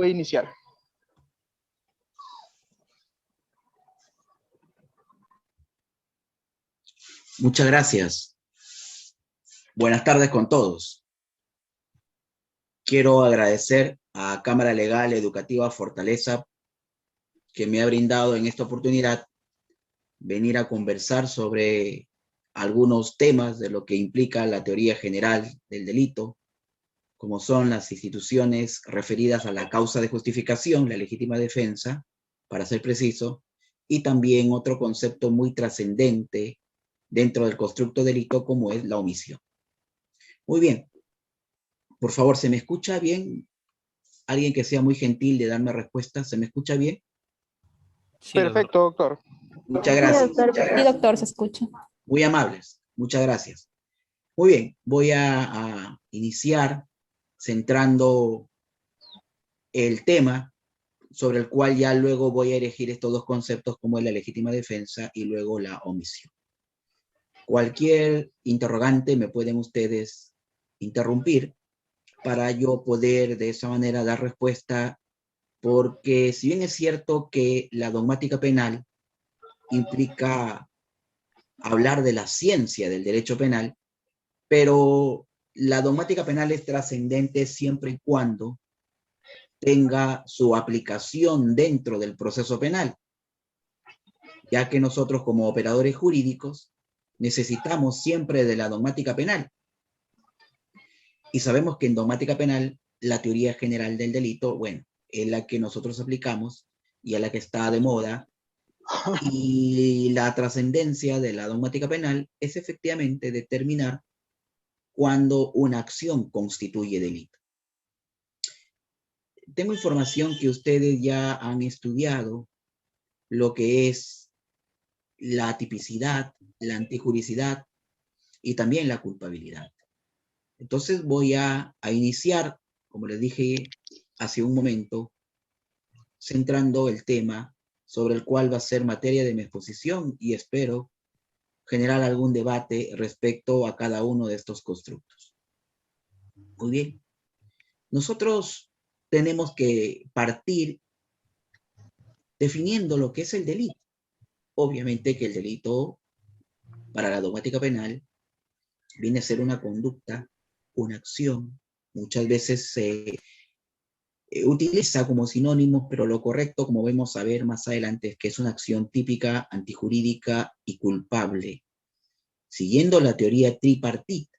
puede iniciar. Muchas gracias. Buenas tardes con todos. Quiero agradecer a Cámara Legal Educativa Fortaleza que me ha brindado en esta oportunidad venir a conversar sobre algunos temas de lo que implica la teoría general del delito, como son las instituciones referidas a la causa de justificación, la legítima defensa, para ser preciso, y también otro concepto muy trascendente dentro del constructo delito como es la omisión. Muy bien. Por favor, ¿se me escucha bien? Alguien que sea muy gentil de darme respuesta, ¿se me escucha bien? Sí, perfecto, doctor. Muchas gracias. Sí, doctor. Sí, doctor, se escucha. Muy amables, muchas gracias. Muy bien, voy a iniciar centrando el tema sobre el cual ya luego voy a elegir estos dos conceptos como es la legítima defensa y luego la omisión. Cualquier interrogante me pueden ustedes interrumpir para yo poder de esa manera dar respuesta, porque si bien es cierto que la dogmática penal implica hablar de la ciencia del derecho penal, pero la dogmática penal es trascendente siempre y cuando tenga su aplicación dentro del proceso penal, ya que nosotros como operadores jurídicos necesitamos siempre de la dogmática penal. Y sabemos que en dogmática penal la teoría general del delito, bueno, es la que nosotros aplicamos y es la que está de moda, y la trascendencia de la dogmática penal es efectivamente determinar cuando una acción constituye delito. Tengo información que ustedes ya han estudiado lo que es la tipicidad, la antijuricidad y también la culpabilidad. Entonces voy a iniciar, como les dije hace un momento, centrando el tema sobre el cual va a ser materia de mi exposición y espero generar algún debate respecto a cada uno de estos constructos. Muy bien. Nosotros tenemos que partir definiendo lo que es el delito. Obviamente que el delito para la dogmática penal viene a ser una conducta, una acción. Muchas veces se utiliza como sinónimos, pero lo correcto, como vemos a ver más adelante, es que es una acción típica, antijurídica y culpable, siguiendo la teoría tripartita,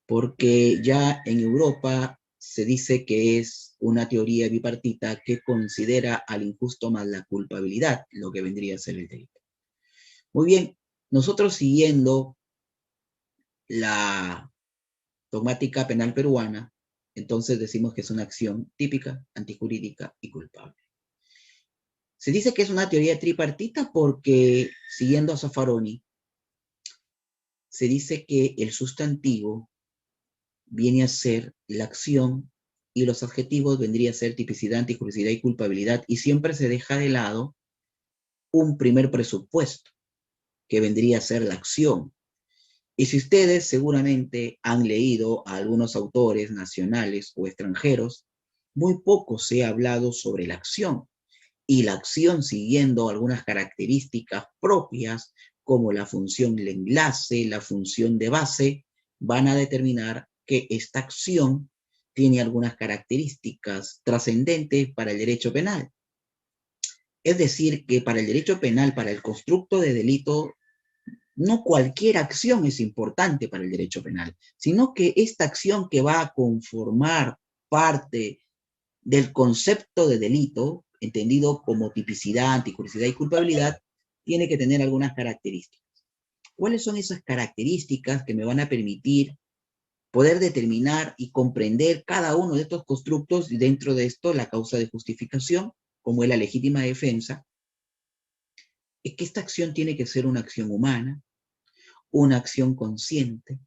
porque ya en Europa se dice que es una teoría bipartita que considera al injusto más la culpabilidad, lo que vendría a ser el delito. Muy bien, nosotros siguiendo la dogmática penal peruana, entonces decimos que es una acción típica, antijurídica y culpable. Se dice que es una teoría tripartita porque, siguiendo a Zaffaroni, se dice que el sustantivo viene a ser la acción y los adjetivos vendría a ser tipicidad, antijuricidad y culpabilidad, y siempre se deja de lado un primer presupuesto, que vendría a ser la acción. Y si ustedes seguramente han leído a algunos autores nacionales o extranjeros, muy poco se ha hablado sobre la acción. Y la acción siguiendo algunas características propias, como la función de enlace, la función de base, van a determinar que esta acción tiene algunas características trascendentes para el derecho penal. Es decir, que para el derecho penal, para el constructo de delito, no cualquier acción es importante para el derecho penal, sino que esta acción que va a conformar parte del concepto de delito, entendido como tipicidad, anticuricidad y culpabilidad, tiene que tener algunas características. ¿Cuáles son esas características que me van a permitir poder determinar y comprender cada uno de estos constructos y dentro de esto la causa de justificación, como es la legítima defensa? Es que esta acción tiene que ser una acción humana, una acción consciente,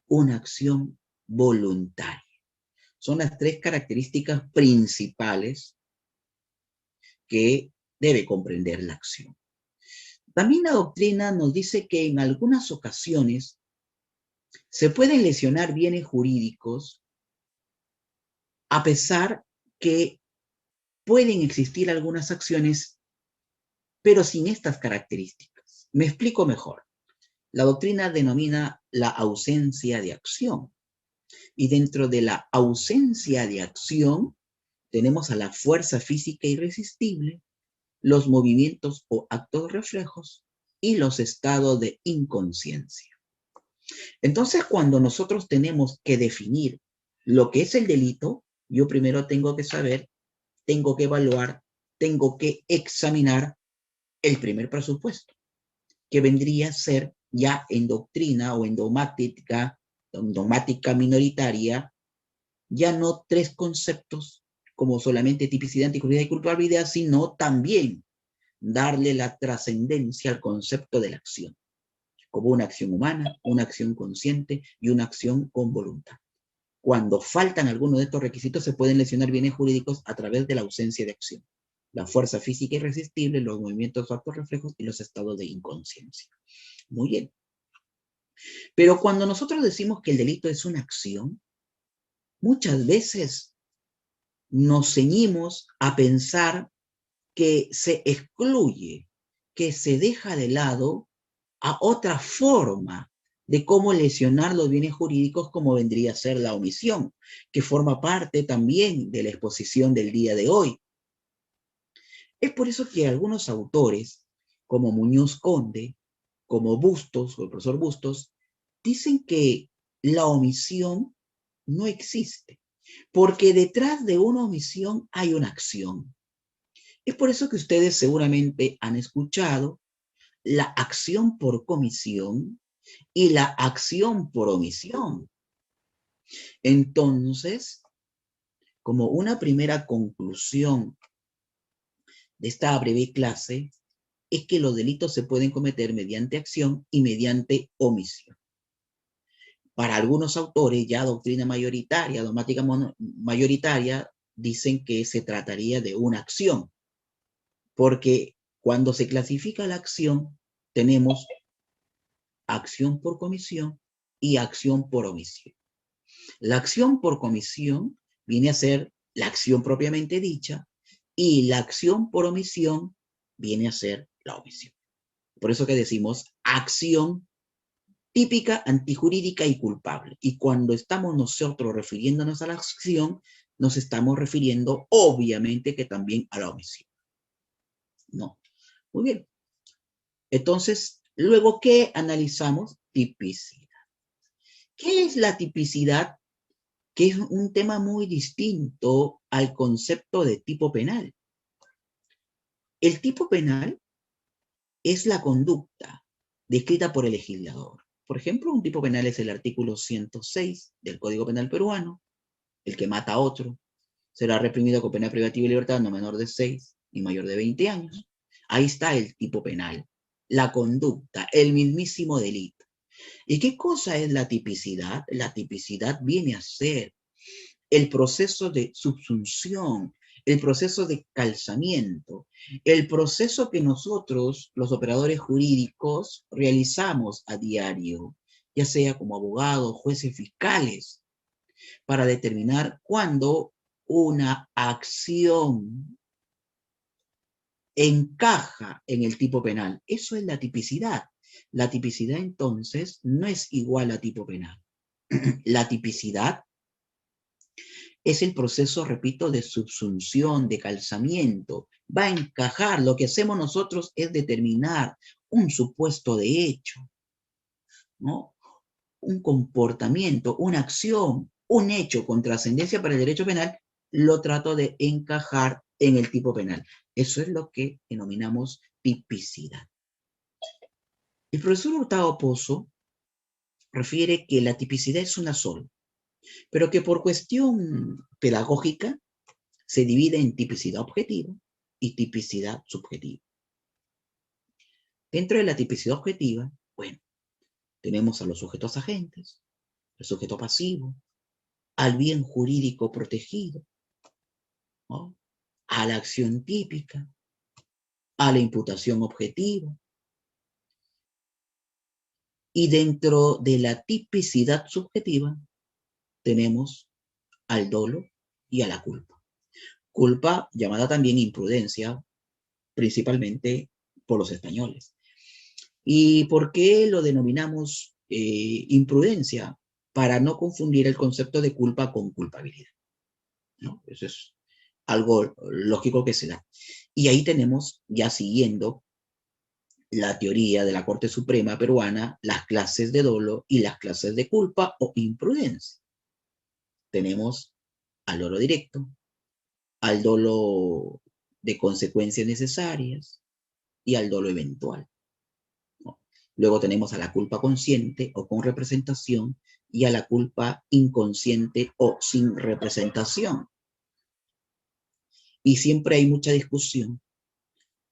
una acción voluntaria. Son las tres características principales que debe comprender la acción. También la doctrina nos dice que en algunas ocasiones se pueden lesionar bienes jurídicos a pesar que pueden existir algunas acciones, pero sin estas características. Me explico mejor. La doctrina denomina la ausencia de acción. Y dentro de la ausencia de acción, tenemos a la fuerza física irresistible, los movimientos o actos reflejos y los estados de inconsciencia. Entonces, cuando nosotros tenemos que definir lo que es el delito, yo primero tengo que saber, tengo que evaluar, tengo que examinar el primer presupuesto, que vendría a ser ya en doctrina o en dogmática minoritaria, ya no tres conceptos como solamente tipicidad, anticuridad y culpabilidad, sino también darle la trascendencia al concepto de la acción, como una acción humana, una acción consciente y una acción con voluntad. Cuando faltan algunos de estos requisitos, se pueden lesionar bienes jurídicos a través de la ausencia de acción. La fuerza física irresistible, los movimientos o actos reflejos y los estados de inconsciencia. Muy bien. Pero cuando nosotros decimos que el delito es una acción, muchas veces nos ceñimos a pensar que se excluye, que se deja de lado a otra forma de cómo lesionar los bienes jurídicos, como vendría a ser la omisión, que forma parte también de la exposición del día de hoy. Es por eso que algunos autores, como Muñoz Conde, como Bustos, o el profesor Bustos, dicen que la omisión no existe, porque detrás de una omisión hay una acción. Es por eso que ustedes seguramente han escuchado la acción por comisión y la acción por omisión. Entonces, como una primera conclusión de esta breve clase, es que los delitos se pueden cometer mediante acción y mediante omisión. Para algunos autores, ya doctrina mayoritaria, dogmática mayoritaria, dicen que se trataría de una acción, porque cuando se clasifica la acción, tenemos acción por comisión y acción por omisión. La acción por comisión viene a ser la acción propiamente dicha y la acción por omisión viene a ser la omisión. Por eso que decimos acción típica, antijurídica y culpable. Y cuando estamos nosotros refiriéndonos a la acción, nos estamos refiriendo obviamente que también a la omisión. No. Muy bien. Entonces, luego, ¿qué analizamos? Tipicidad. ¿Qué es la tipicidad? Que es un tema muy distinto al concepto de tipo penal. El tipo penal es la conducta descrita por el legislador. Por ejemplo, un tipo penal es el artículo 106 del Código Penal peruano. El que mata a otro será reprimido con pena privativa de libertad no menor de 6 ni mayor de 20 años. Ahí está el tipo penal, la conducta, el mismísimo delito. ¿Y qué cosa es la tipicidad? La tipicidad viene a ser el proceso de subsunción, el proceso de calzamiento, el proceso que nosotros, los operadores jurídicos, realizamos a diario, ya sea como abogados, jueces, fiscales, para determinar cuándo una acción encaja en el tipo penal. Eso es la tipicidad. La tipicidad, entonces, no es igual a tipo penal. La tipicidad es el proceso, repito, de subsunción, de calzamiento. Va a encajar. Lo que hacemos nosotros es determinar un supuesto de hecho, ¿no? Un comportamiento, una acción, un hecho con trascendencia para el derecho penal, lo trato de encajar en el tipo penal. Eso es lo que denominamos tipicidad. El profesor Hurtado Pozo refiere que la tipicidad es una sola, pero que por cuestión pedagógica se divide en tipicidad objetiva y tipicidad subjetiva. Dentro de la tipicidad objetiva, bueno, tenemos a los sujetos agentes, el sujeto pasivo, al bien jurídico protegido, ¿no? A la acción típica, a la imputación objetiva. Y dentro de la tipicidad subjetiva tenemos al dolo y a la culpa. Culpa llamada también imprudencia, principalmente por los españoles. ¿Y por qué lo denominamos imprudencia? Para no confundir el concepto de culpa con culpabilidad, ¿no? Eso es algo lógico que se da. Y ahí tenemos, ya siguiendo la teoría de la Corte Suprema peruana, las clases de dolo y las clases de culpa o imprudencia. Tenemos al dolo directo, al dolo de consecuencias necesarias y al dolo eventual, ¿no? Luego tenemos a la culpa consciente o con representación y a la culpa inconsciente o sin representación. Y siempre hay mucha discusión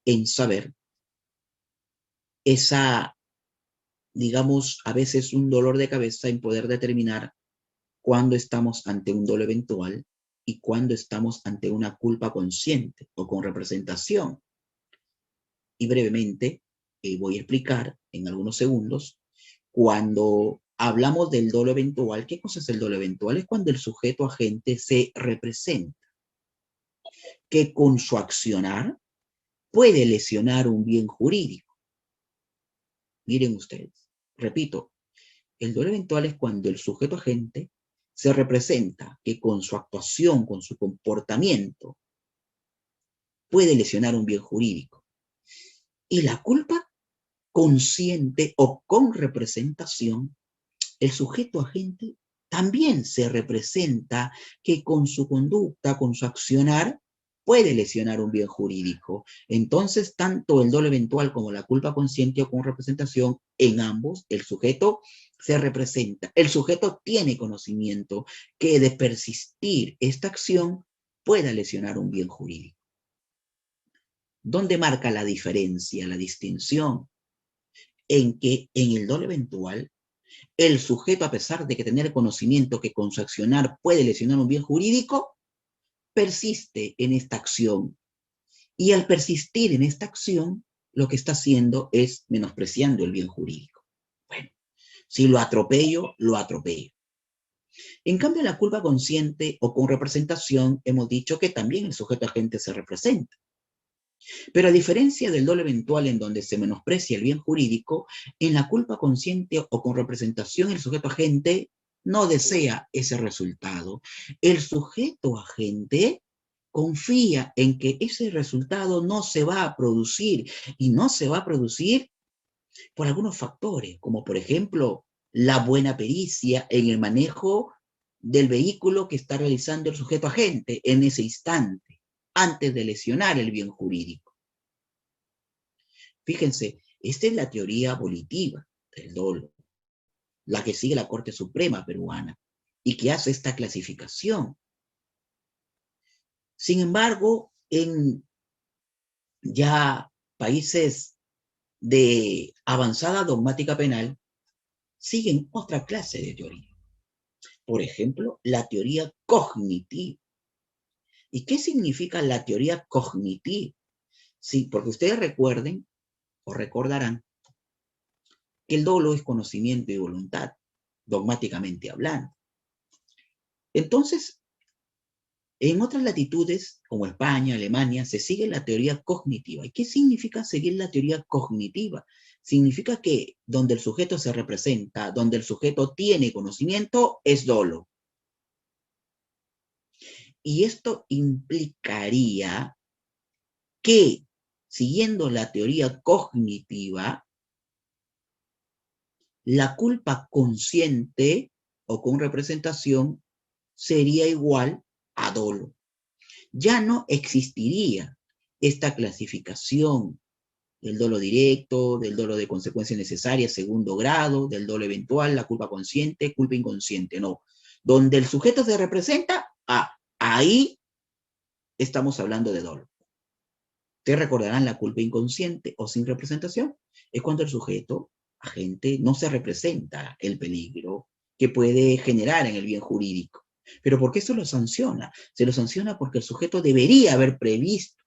en saber esa, digamos, a veces un dolor de cabeza en poder determinar cuándo estamos ante un dolo eventual y cuándo estamos ante una culpa consciente o con representación. Y brevemente voy a explicar en algunos segundos, cuando hablamos del dolo eventual, ¿qué cosa es el dolo eventual? Es cuando el sujeto agente se representa, que con su accionar puede lesionar un bien jurídico. Miren ustedes, repito, el dolo eventual es cuando el sujeto agente se representa que con su actuación, con su comportamiento, puede lesionar un bien jurídico. Y la culpa consciente o con representación, el sujeto agente también se representa que con su conducta, con su accionar, puede lesionar un bien jurídico. Entonces, tanto el dolo eventual como la culpa consciente o con representación, en ambos, el sujeto se representa. El sujeto tiene conocimiento que de persistir esta acción pueda lesionar un bien jurídico. ¿Dónde marca la diferencia, la distinción? En que en el dolo eventual, el sujeto, a pesar de que tener conocimiento que con su accionar puede lesionar un bien jurídico, persiste en esta acción. Y al persistir en esta acción, lo que está haciendo es menospreciando el bien jurídico. Bueno, si lo atropello, lo atropello. En cambio, la culpa consciente o con representación, hemos dicho que también el sujeto agente se representa. Pero a diferencia del dolo eventual en donde se menosprecia el bien jurídico, en la culpa consciente o con representación el sujeto agente no desea ese resultado. El sujeto agente confía en que ese resultado no se va a producir y no se va a producir por algunos factores, como por ejemplo la buena pericia en el manejo del vehículo que está realizando el sujeto agente en ese instante, antes de lesionar el bien jurídico. Fíjense, esta es la teoría abolitiva del dolo, la que sigue la Corte Suprema peruana y que hace esta clasificación. Sin embargo, en ya países de avanzada dogmática penal, siguen otra clase de teoría. Por ejemplo, la teoría cognitiva. ¿Y qué significa la teoría cognitiva? Sí, porque ustedes recuerden o recordarán que el dolo es conocimiento y voluntad, dogmáticamente hablando. Entonces, en otras latitudes, como España, Alemania, se sigue la teoría cognitiva. ¿Y qué significa seguir la teoría cognitiva? Significa que donde el sujeto se representa, donde el sujeto tiene conocimiento, es dolo. Y esto implicaría que, siguiendo la teoría cognitiva, la culpa consciente o con representación sería igual a dolo. Ya no existiría esta clasificación del dolo directo, del dolo de consecuencias necesarias, segundo grado, del dolo eventual, la culpa consciente, culpa inconsciente, no. Donde el sujeto se representa, ahí estamos hablando de dolo. Ustedes recordarán la culpa inconsciente o sin representación, es cuando el sujeto, agente, no se representa el peligro que puede generar en el bien jurídico. ¿Pero por qué se lo sanciona? Se lo sanciona porque el sujeto debería haber previsto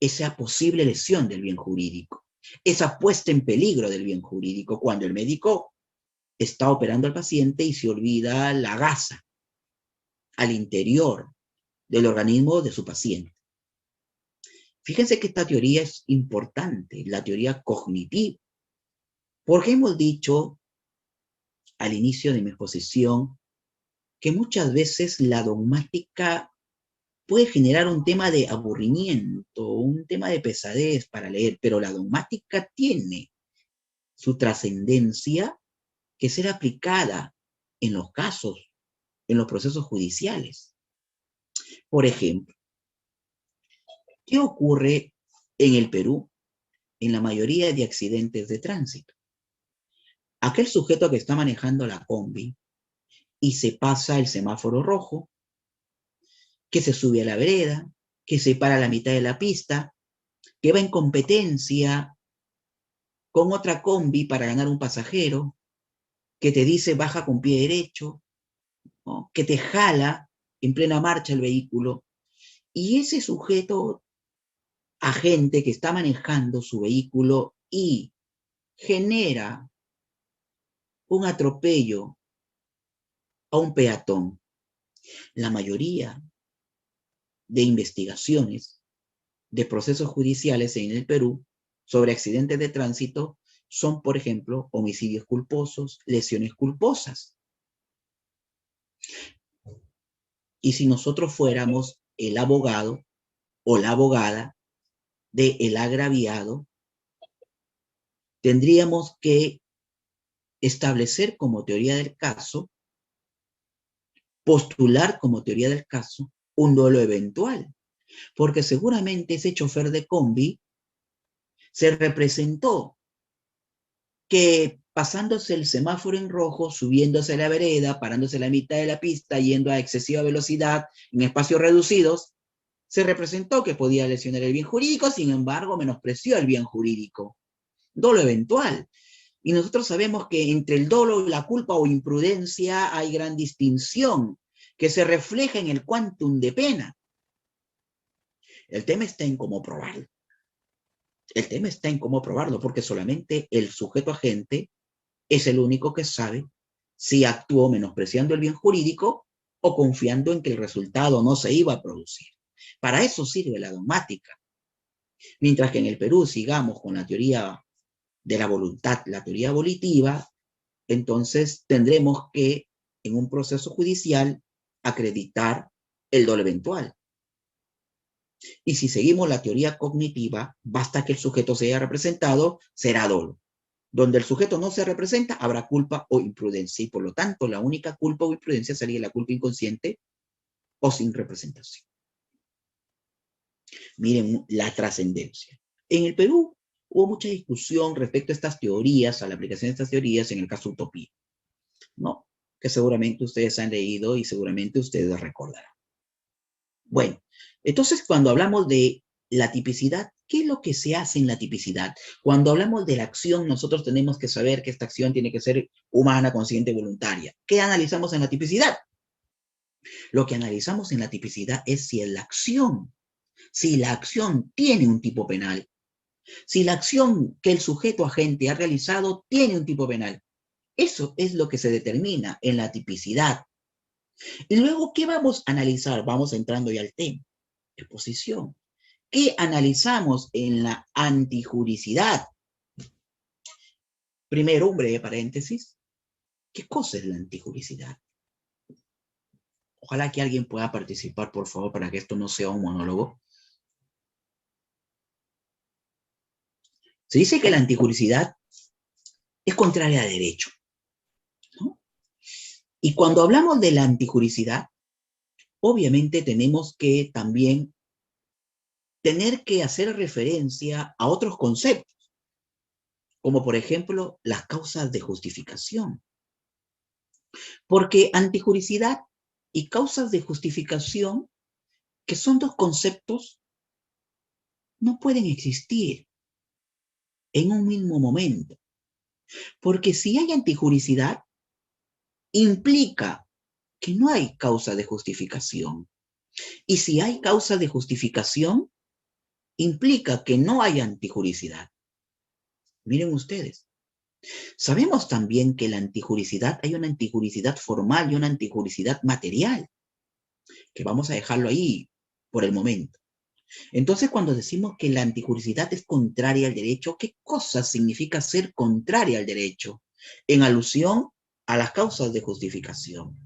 esa posible lesión del bien jurídico, esa puesta en peligro del bien jurídico, cuando el médico está operando al paciente y se olvida la gasa al interior del organismo de su paciente. Fíjense que esta teoría es importante, la teoría cognitiva, porque hemos dicho al inicio de mi exposición que muchas veces la dogmática puede generar un tema de aburrimiento, un tema de pesadez para leer, pero la dogmática tiene su trascendencia que ser aplicada en los casos, en los procesos judiciales. Por ejemplo, ¿qué ocurre en el Perú en la mayoría de accidentes de tránsito? Aquel sujeto que está manejando la combi y se pasa el semáforo rojo, que se sube a la vereda, que se para a la mitad de la pista, que va en competencia con otra combi para ganar un pasajero, que te dice baja con pie derecho, ¿no? Que te jala en plena marcha el vehículo, y ese sujeto agente que está manejando su vehículo y genera un atropello a un peatón. La mayoría de investigaciones de procesos judiciales en el Perú sobre accidentes de tránsito son, por ejemplo, homicidios culposos, lesiones culposas. Y si nosotros fuéramos el abogado o la abogada del agraviado, tendríamos que establecer como teoría del caso, postular como teoría del caso, un dolo eventual, porque seguramente ese chofer de combi se representó que pasándose el semáforo en rojo, subiéndose a la vereda, parándose a la mitad de la pista, yendo a excesiva velocidad en espacios reducidos, se representó que podía lesionar el bien jurídico, sin embargo, menospreció el bien jurídico. Dolo eventual. Y nosotros sabemos que entre el dolo, la culpa o imprudencia hay gran distinción que se refleja en el quantum de pena. El tema está en cómo probarlo. El tema está en cómo probarlo, porque solamente el sujeto agente es el único que sabe si actuó menospreciando el bien jurídico o confiando en que el resultado no se iba a producir. Para eso sirve la dogmática. Mientras que en el Perú sigamos con la teoría de la voluntad, la teoría volitiva, entonces tendremos que, en un proceso judicial, acreditar el dolo eventual. Y si seguimos la teoría cognitiva, basta que el sujeto se haya representado, será dolo. Donde el sujeto no se representa, habrá culpa o imprudencia. Y por lo tanto, la única culpa o imprudencia sería la culpa inconsciente o sin representación. Miren la trascendencia. En el Perú hubo mucha discusión respecto a estas teorías, a la aplicación de estas teorías en el caso Utopía, ¿no? Que seguramente ustedes han leído y seguramente ustedes recordarán. Bueno, entonces cuando hablamos de la tipicidad, ¿qué es lo que se hace en la tipicidad? Cuando hablamos de la acción, nosotros tenemos que saber que esta acción tiene que ser humana, consciente, voluntaria. ¿Qué analizamos en la tipicidad? Lo que analizamos en la tipicidad es si la acción tiene un tipo penal, si la acción que el sujeto agente ha realizado tiene un tipo penal. Eso es lo que se determina en la tipicidad. Y luego, ¿qué vamos a analizar? Vamos entrando ya al tema, exposición. ¿Qué analizamos en la antijuricidad? Primero, un breve paréntesis. ¿Qué cosa es la antijuricidad? Ojalá que alguien pueda participar, por favor, para que esto no sea un monólogo. Se dice que la antijuricidad es contraria a derecho, ¿no? Y cuando hablamos de la antijuricidad, obviamente tenemos que también tener que hacer referencia a otros conceptos, como por ejemplo las causas de justificación. Porque antijuricidad y causas de justificación, que son dos conceptos, no pueden existir en un mismo momento. Porque si hay antijuricidad, implica que no hay causa de justificación. Y si hay causa de justificación, implica que no hay antijuricidad. Miren ustedes, sabemos también que la antijuricidad, hay una antijuricidad formal y una antijuricidad material. que vamos a dejarlo ahí por el momento. Entonces, cuando decimos que la antijuricidad es contraria al derecho, ¿qué cosa significa ser contraria al derecho? En alusión a las causas de justificación.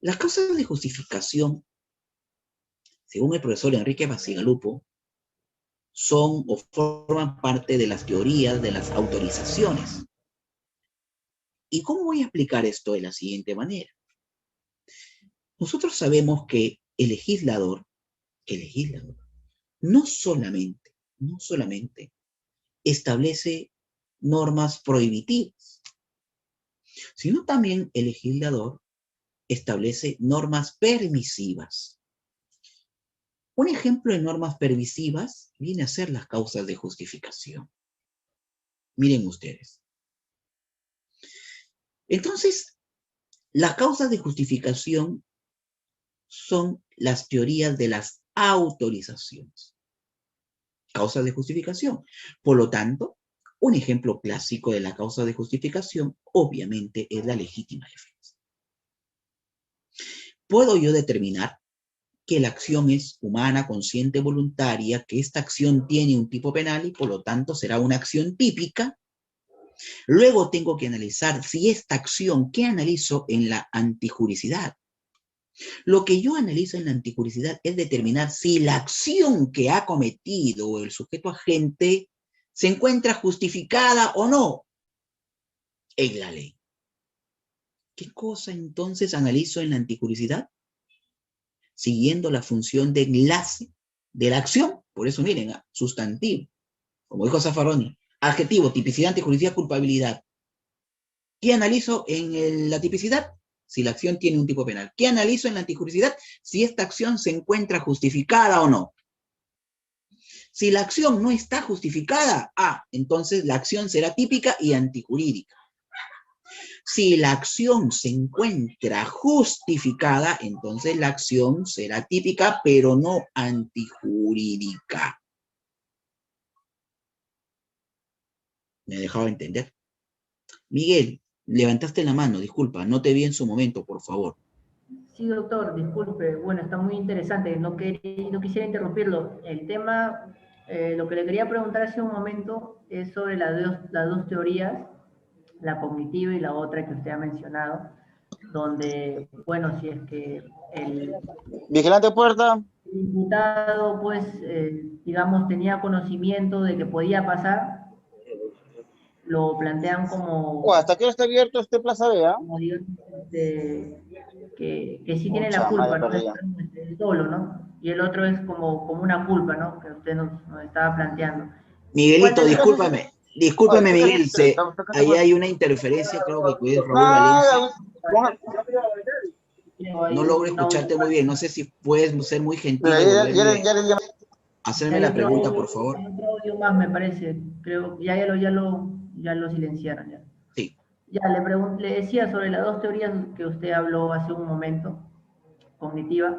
Las causas de justificación, según el profesor Enrique Bacigalupo, son o forman parte de las teorías de las autorizaciones. ¿Y cómo voy a explicar esto de la siguiente manera? Nosotros sabemos que el legislador no solamente establece normas prohibitivas, sino también el legislador establece normas permisivas. Un ejemplo de normas permisivas viene a ser las causas de justificación. Miren ustedes. Entonces, las causas de justificación son las teorías de las autorizaciones. Causas de justificación. Por lo tanto, un ejemplo clásico de la causa de justificación, obviamente, es la legítima defensa. Puedo yo determinar que la acción es humana, consciente, voluntaria, que esta acción tiene un tipo penal y por lo tanto será una acción típica. Luego tengo que analizar si esta acción, ¿qué analizo en la antijuricidad? Lo que yo analizo en la antijuricidad es determinar si la acción que ha cometido el sujeto agente se encuentra justificada o no en la ley. ¿Qué cosa entonces analizo en la antijuricidad? Siguiendo la función de enlace de la acción. Por eso miren, sustantivo, como dijo Zaffaroni, adjetivo, tipicidad, antijuricidad, culpabilidad. ¿Qué analizo en la tipicidad? Si la acción tiene un tipo penal. ¿Qué analizo en la antijuricidad? Si esta acción se encuentra justificada o no. Si la acción no está justificada, entonces la acción será típica y antijurídica. Si la acción se encuentra justificada, entonces la acción será típica, pero no antijurídica. ¿Me he dejado entender? Miguel, levantaste la mano, disculpa, no te vi en su momento, por favor. Sí, doctor, disculpe. Bueno, está muy interesante. No quisiera interrumpirlo. El tema, lo que le quería preguntar hace un momento es sobre las dos teorías, la cognitiva y la otra que usted ha mencionado, donde, bueno, si es que el Vigilante puerta. imputado, pues, digamos, tenía conocimiento de que podía pasar, lo plantean como, ¿Hasta qué hora está abierto este Plaza Vea? como digamos, que sí tiene la Pucha, madre culpa, ¿no? perdida. El dolo, ¿no? Y el otro es como una culpa, ¿no? Que usted nos estaba planteando. Miguelito, discúlpame, Oye, Miguel, ¿qué ahí pasa? hay una interferencia, creo que es Raúl Valencia. Nada, No logro escucharte muy bien, no sé si puedes ser muy gentil y volverme, hacerme la pregunta, por favor. Hay otro audio más, me parece. Creo que ya lo silenciaron. Ya, Sí. ya le decía sobre las dos teorías que usted habló hace un momento, cognitiva.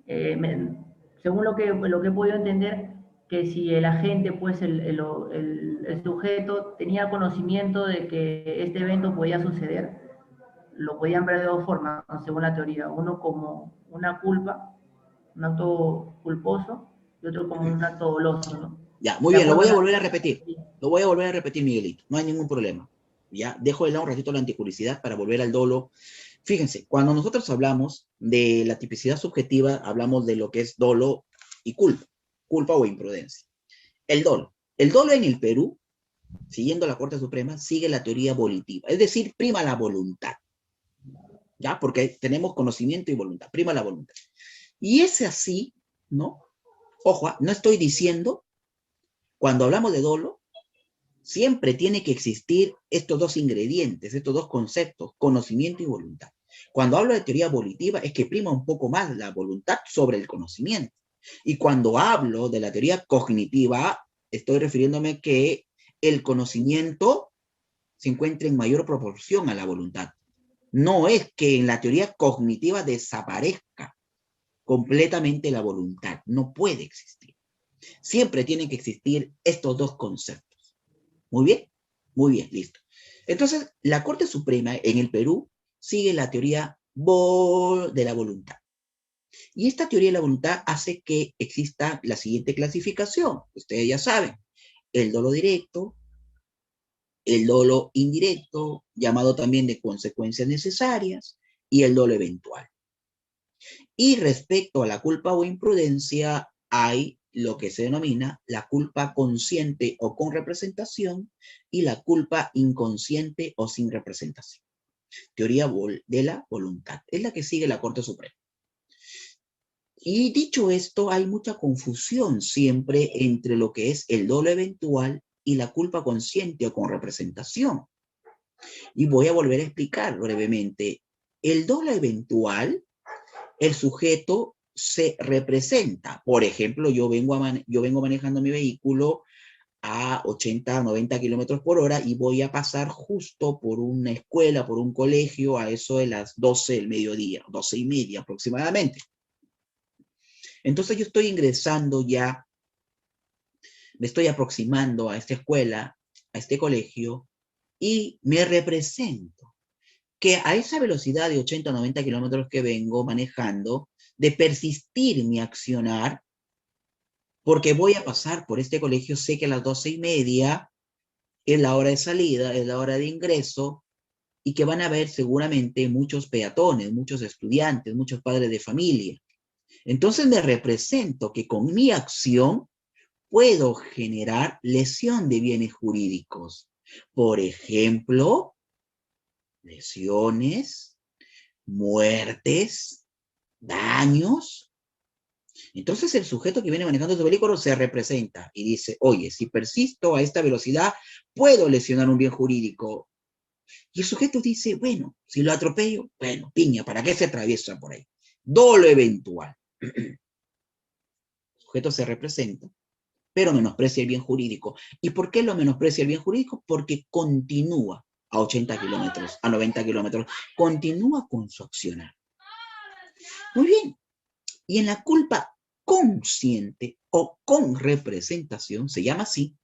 Según lo que he podido entender, que si el agente, pues el sujeto, tenía conocimiento de que este evento podía suceder, lo podían ver de dos formas, ¿no? Según la teoría. Uno como una culpa, un acto culposo, y otro como un acto doloso, ¿no? Ya, muy De bien, lo acuerdo voy a a la... volver a repetir. Lo voy a volver a repetir, Miguelito. No hay ningún problema. Ya, dejo de lado un ratito la antijuricidad para volver al dolo. Fíjense, cuando nosotros hablamos de la tipicidad subjetiva, hablamos de lo que es dolo y culpa o imprudencia. El dolo. El dolo en el Perú, siguiendo la Corte Suprema, sigue la teoría volitiva, es decir, prima la voluntad. ¿Ya? Porque tenemos conocimiento y voluntad, prima la voluntad. Y es así, ¿no? Ojo, no estoy diciendo, cuando hablamos de dolo, siempre tiene que existir estos dos ingredientes, estos dos conceptos, conocimiento y voluntad. Cuando hablo de teoría volitiva es que prima un poco más la voluntad sobre el conocimiento. Y cuando hablo de la teoría cognitiva, estoy refiriéndome que el conocimiento se encuentra en mayor proporción a la voluntad. No es que en la teoría cognitiva desaparezca completamente la voluntad, no puede existir. Siempre tienen que existir estos dos conceptos. Muy bien, listo. Entonces, la Corte Suprema en el Perú sigue la teoría de la voluntad. Y esta teoría de la voluntad hace que exista la siguiente clasificación. Ustedes ya saben, el dolo directo, el dolo indirecto, llamado también de consecuencias necesarias, y el dolo eventual. Y respecto a la culpa o imprudencia, hay lo que se denomina la culpa consciente o con representación y la culpa inconsciente o sin representación. Teoría de la voluntad. Es la que sigue la Corte Suprema. Y dicho esto, hay mucha confusión siempre entre lo que es el dolo eventual y la culpa consciente o con representación. Y voy a volver a explicar brevemente. El dolo eventual, el sujeto se representa. Por ejemplo, yo vengo manejando mi vehículo a 80, 90 kilómetros por hora y voy a pasar justo por una escuela, por un colegio, a eso de las 12 del mediodía, 12:30 aproximadamente. Entonces yo estoy ingresando ya, me estoy aproximando a esta escuela, a este colegio, y me represento que a esa velocidad de 80 o 90 kilómetros que vengo manejando, de persistir mi accionar, porque voy a pasar por este colegio, sé que a las 12:30 es la hora de salida, es la hora de ingreso, y que van a haber seguramente muchos peatones, muchos estudiantes, muchos padres de familia. Entonces me represento que con mi acción puedo generar lesión de bienes jurídicos. Por ejemplo, lesiones, muertes, daños. Entonces el sujeto que viene manejando su vehículo se representa y dice, oye, si persisto a esta velocidad, puedo lesionar un bien jurídico. Y el sujeto dice, bueno, si lo atropello, bueno, piña, ¿para qué se atraviesa por ahí? Dolo eventual. El sujeto se representa, pero menosprecia el bien jurídico. ¿Y por qué lo menosprecia el bien jurídico? Porque continúa a 80 kilómetros, a 90 kilómetros, continúa con su accionar. Muy bien. Y en la culpa consciente o con representación, se llama así,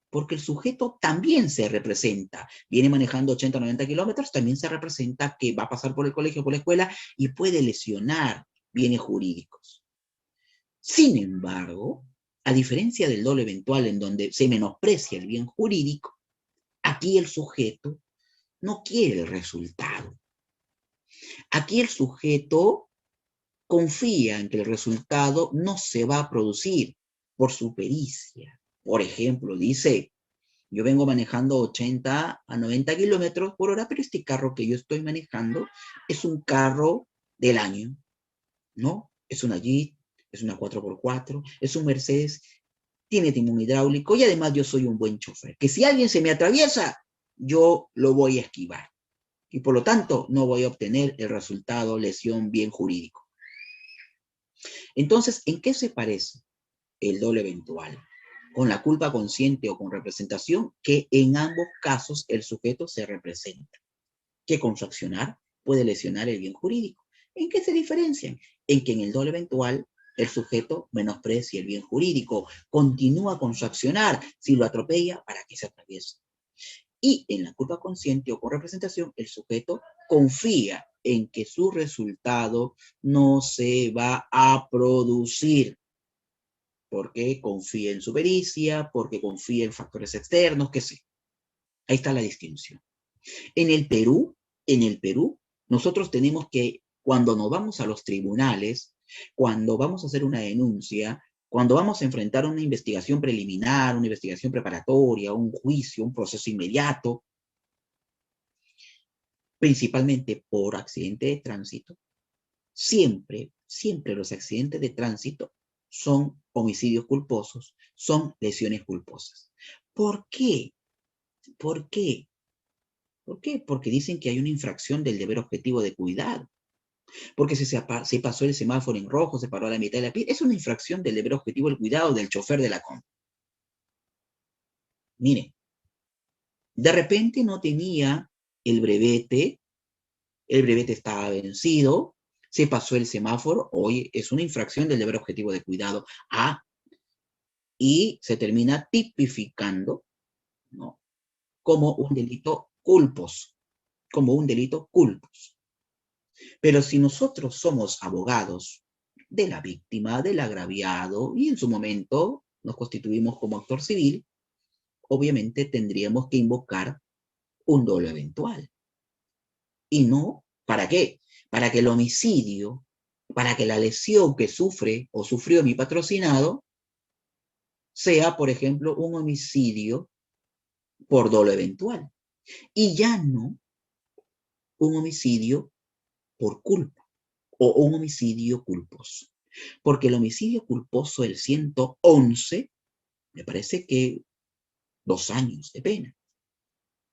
porque el sujeto también se representa. Viene manejando 80 o 90 kilómetros, también se representa que va a pasar por el colegio, por la escuela, y puede lesionar bienes jurídicos. Sin embargo, a diferencia del dolo eventual en donde se menosprecia el bien jurídico, aquí el sujeto no quiere el resultado. Aquí el sujeto confía en que el resultado no se va a producir por su pericia. Por ejemplo, dice, yo vengo manejando 80 a 90 kilómetros por hora, pero este carro que yo estoy manejando es un carro del año, ¿no? Es una Jeep, es una 4x4, es un Mercedes, tiene timón hidráulico y además yo soy un buen chofer. Que si alguien se me atraviesa, yo lo voy a esquivar. Y por lo tanto, no voy a obtener el resultado lesión bien jurídico. Entonces, ¿en qué se parece el dolo eventual? Con la culpa consciente o con representación, que en ambos casos el sujeto se representa, que con su accionar puede lesionar el bien jurídico. ¿En qué se diferencian? En que en el dolo eventual el sujeto menosprecia el bien jurídico, continúa con su accionar, si lo atropella, ¿para qué se atraviesa? Y en la culpa consciente o con representación, el sujeto confía en que su resultado no se va a producir, porque confía en su pericia, porque confía en factores externos, qué sé. Ahí está la distinción. En el Perú, nosotros tenemos que, cuando nos vamos a los tribunales, cuando vamos a hacer una denuncia, cuando vamos a enfrentar una investigación preliminar, una investigación preparatoria, un juicio, un proceso inmediato, principalmente por accidente de tránsito, siempre los accidentes de tránsito son homicidios culposos, son lesiones culposas. ¿Por qué? ¿Por qué? ¿Por qué? Porque dicen que hay una infracción del deber objetivo de cuidado. Porque se pasó el semáforo en rojo, se paró a la mitad de la pista. Es una infracción del deber objetivo del cuidado del chofer de la compra. Mire, de repente no tenía el brevete estaba vencido, se pasó el semáforo, hoy es una infracción del deber objetivo de cuidado. Y se termina tipificando, ¿no?, como un delito culposo, como un delito culposo. Pero si nosotros somos abogados de la víctima, del agraviado, y en su momento nos constituimos como actor civil, obviamente tendríamos que invocar un dolo eventual. Y no, ¿para qué? Para que el homicidio, para que la lesión que sufre o sufrió mi patrocinado sea, por ejemplo, un homicidio por dolo eventual. Y ya no un homicidio por culpa o un homicidio culposo. Porque el homicidio culposo, el 111, me parece que 2 años de pena.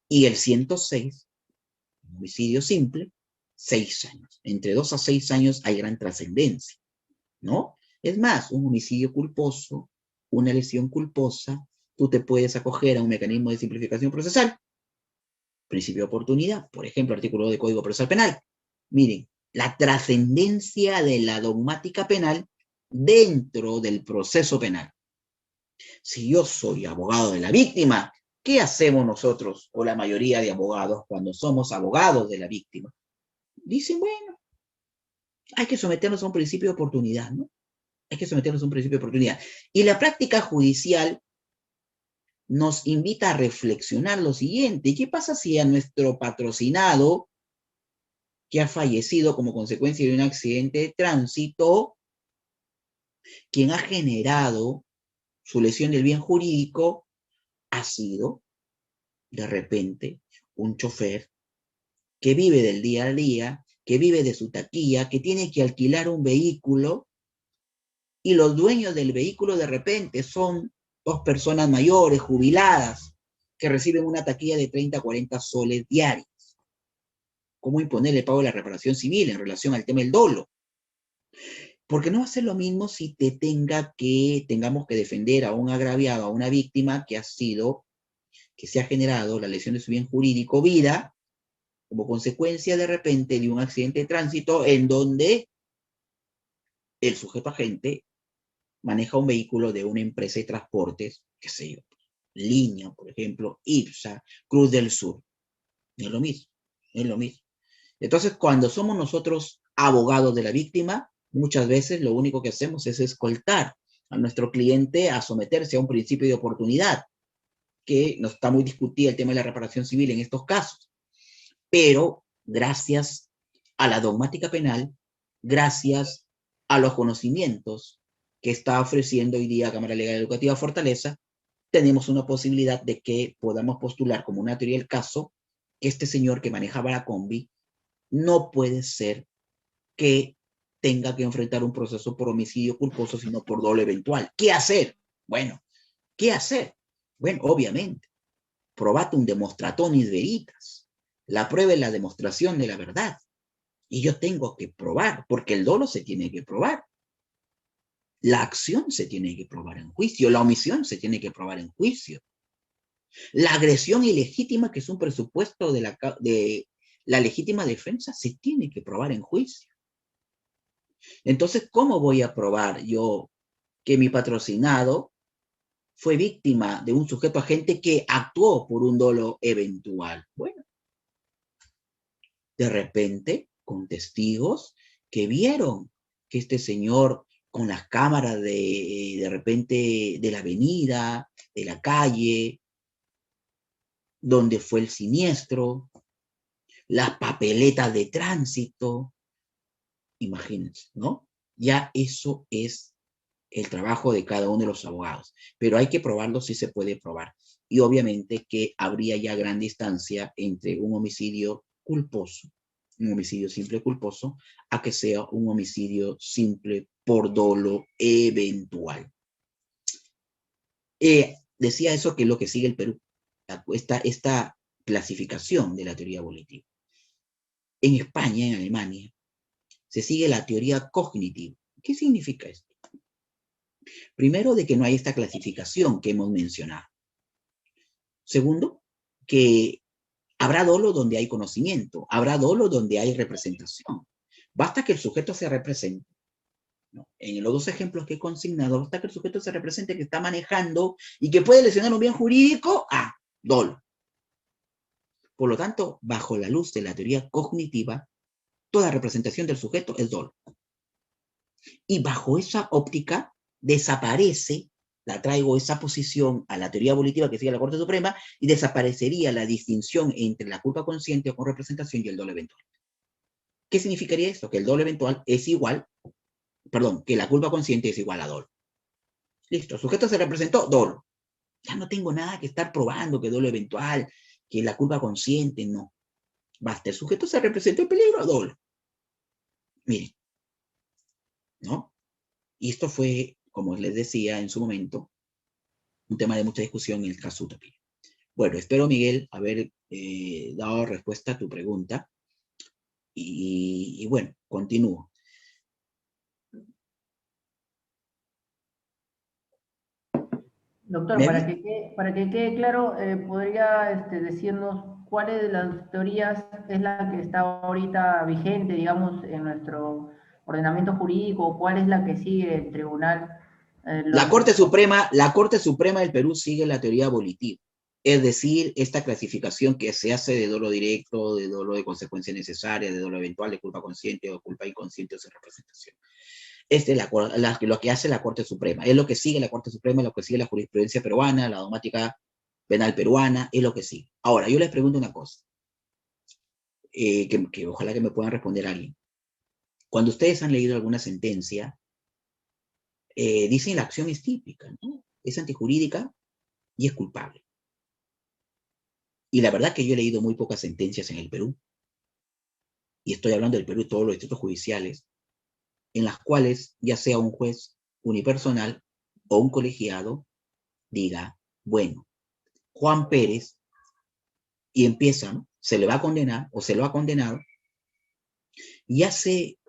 Y el 106, homicidio simple, 6 años. Entre 2 a 6 años hay gran trascendencia, ¿no? Es más, un homicidio culposo, una lesión culposa, tú te puedes acoger a un mecanismo de simplificación procesal, principio de oportunidad, por ejemplo, artículo de Código Procesal Penal. Miren, la trascendencia de la dogmática penal dentro del proceso penal. Si yo soy abogado de la víctima, ¿qué hacemos nosotros o la mayoría de abogados cuando somos abogados de la víctima? Dicen, bueno, hay que someternos a un principio de oportunidad, ¿no? Hay que someternos a un principio de oportunidad. Y la práctica judicial nos invita a reflexionar lo siguiente: ¿qué pasa si a nuestro patrocinado, que ha fallecido como consecuencia de un accidente de tránsito, quien ha generado su lesión del bien jurídico, ha sido, de repente, un chofer que vive del día a día, que vive de su taquilla, que tiene que alquilar un vehículo, y los dueños del vehículo de repente son 2 personas mayores, jubiladas, que reciben una taquilla de 30 a 40 soles diarios? ¿Cómo imponer el pago de la reparación civil en relación al tema del dolo? Porque no va a ser lo mismo si tengamos que defender a un agraviado, a una víctima que se ha generado la lesión de su bien jurídico, vida, como consecuencia de repente de un accidente de tránsito en donde el sujeto agente maneja un vehículo de una empresa de transportes, qué sé yo, Línea, por ejemplo, IPSA, Cruz del Sur. No es lo mismo, no es lo mismo. Entonces, cuando somos nosotros abogados de la víctima, muchas veces lo único que hacemos es escoltar a nuestro cliente a someterse a un principio de oportunidad, que no está muy discutido el tema de la reparación civil en estos casos. Pero gracias a la dogmática penal, gracias a los conocimientos que está ofreciendo hoy día Cámara Legal Educativa Fortaleza, tenemos una posibilidad de que podamos postular como una teoría del caso que este señor que manejaba la combi no puede ser que tenga que enfrentar un proceso por homicidio culposo, sino por dolo eventual. ¿Qué hacer? Bueno, ¿qué hacer? Bueno, obviamente, probatum demonstratoris veritas. La prueba es la demostración de la verdad. Y yo tengo que probar, porque el dolo se tiene que probar. La acción se tiene que probar en juicio, la omisión se tiene que probar en juicio. La agresión ilegítima, que es un presupuesto de la legítima defensa, se tiene que probar en juicio. Entonces, ¿cómo voy a probar yo que mi patrocinado fue víctima de un sujeto agente que actuó por un dolo eventual? Bueno, de repente, con testigos que vieron que este señor, con las cámaras de repente de la avenida, de la calle, donde fue el siniestro, las papeletas de tránsito, imagínense, ¿no? Ya eso es el trabajo de cada uno de los abogados, pero hay que probarlo si se puede probar. Y obviamente que habría ya gran distancia entre un homicidio culposo, un homicidio simple culposo, a que sea un homicidio simple por dolo eventual. Decía eso, que es lo que sigue el Perú, esta clasificación de la teoría volitiva. En España, en Alemania, se sigue la teoría cognitiva. ¿Qué significa esto? Primero, de que no hay esta clasificación que hemos mencionado. Segundo, que habrá dolo donde hay conocimiento, habrá dolo donde hay representación. Basta que el sujeto se represente, ¿no? En los 2 ejemplos que he consignado, basta que el sujeto se represente que está manejando y que puede lesionar un bien jurídico, dolo. Por lo tanto, bajo la luz de la teoría cognitiva, toda representación del sujeto es dolo. Y bajo esa óptica desaparece, la traigo esa posición a la teoría abolitiva que sigue la Corte Suprema, y desaparecería la distinción entre la culpa consciente o con representación y el dolo eventual. ¿Qué significaría esto? Que el dolo eventual es igual, perdón, que la culpa consciente es igual a dolo. Listo, sujeto se representó, dolo. Ya no tengo nada que estar probando que dolo eventual, que la culpa consciente, no. Basta, el sujeto se representó en peligro, dolo. Miren, ¿no? Y esto fue, como les decía en su momento, un tema de mucha discusión en el caso Utopía. Bueno, espero, Miguel, haber dado respuesta a tu pregunta. Y bueno, continúo. Doctor, para que quede claro, ¿podría decirnos cuáles de las teorías es la que está ahorita vigente, digamos, en nuestro ordenamiento jurídico, o cuál es la que sigue el tribunal? La Corte Suprema del Perú sigue la teoría abolitiva, es decir, esta clasificación que se hace de dolo directo, de dolo de consecuencia necesaria, de dolo eventual, de culpa consciente o culpa inconsciente o sin representación. Es lo que hace la Corte Suprema, es lo que sigue la Corte Suprema, es lo que sigue la jurisprudencia peruana, la dogmática penal peruana, es lo que sigue. Ahora, yo les pregunto una cosa, que ojalá que me puedan responder alguien. Cuando ustedes han leído alguna sentencia, dicen la acción es típica, ¿no? Es antijurídica y es culpable. Y la verdad que yo he leído muy pocas sentencias en el Perú, y estoy hablando del Perú y todos los distritos judiciales, en las cuales ya sea un juez unipersonal o un colegiado diga, bueno, Juan Pérez, y empieza, ¿no? Se le va a condenar o se lo ha condenado, y hace,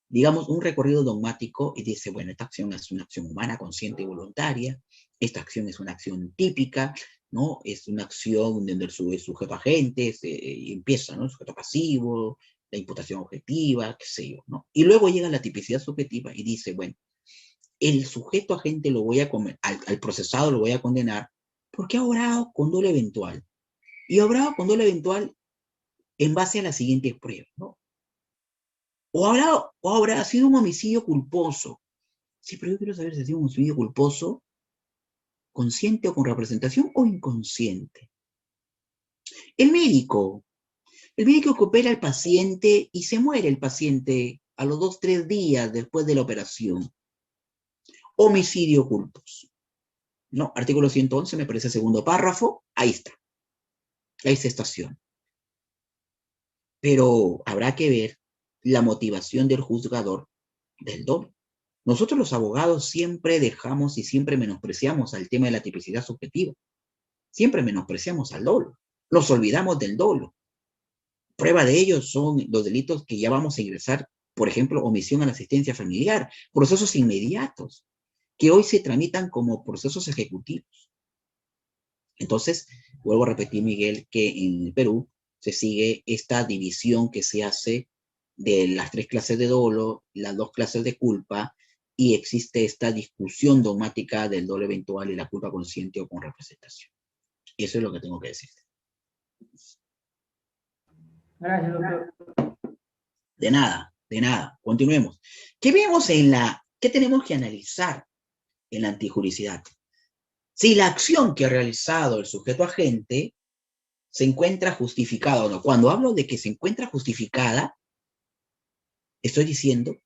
digamos, un recorrido dogmático y dice, bueno, esta acción es una acción humana, consciente y voluntaria, esta acción es una acción típica, ¿no? Es una acción donde el sujeto agente empieza, ¿no? El sujeto pasivo, la imputación objetiva, qué sé yo, ¿no? Y luego llega la tipicidad subjetiva y dice, bueno, el sujeto agente lo voy a al procesado lo voy a condenar porque ha obrado con dolo eventual. Y ha obrado con dolo eventual en base a las siguientes pruebas, ¿no? O habrá sido un homicidio culposo. Sí, pero yo quiero saber si ha sido un homicidio culposo, consciente o con representación o inconsciente. El médico que opera al paciente y se muere el paciente a los 2 o 3 días después de la operación. Homicidio culposo. No, artículo 111, me parece segundo párrafo, ahí está. Ahí se estaciona. Pero habrá que ver la motivación del juzgador del dolo. Nosotros los abogados siempre dejamos y siempre menospreciamos al tema de la tipicidad subjetiva. Siempre menospreciamos al dolo. Nos olvidamos del dolo. Prueba de ello son los delitos que ya vamos a ingresar, por ejemplo, omisión a la asistencia familiar, procesos inmediatos, que hoy se tramitan como procesos ejecutivos. Entonces, vuelvo a repetir, Miguel, que en el Perú se sigue esta división que se hace de las 3 clases de dolo, las 2 clases de culpa, y existe esta discusión dogmática del dolo eventual y la culpa consciente o con representación. Eso es lo que tengo que decirte. Gracias, doctor. De nada. Continuemos. ¿Qué tenemos que analizar en la antijuricidad? Si la acción que ha realizado el sujeto agente se encuentra justificada o no. Cuando hablo de que se encuentra justificada, estoy diciendo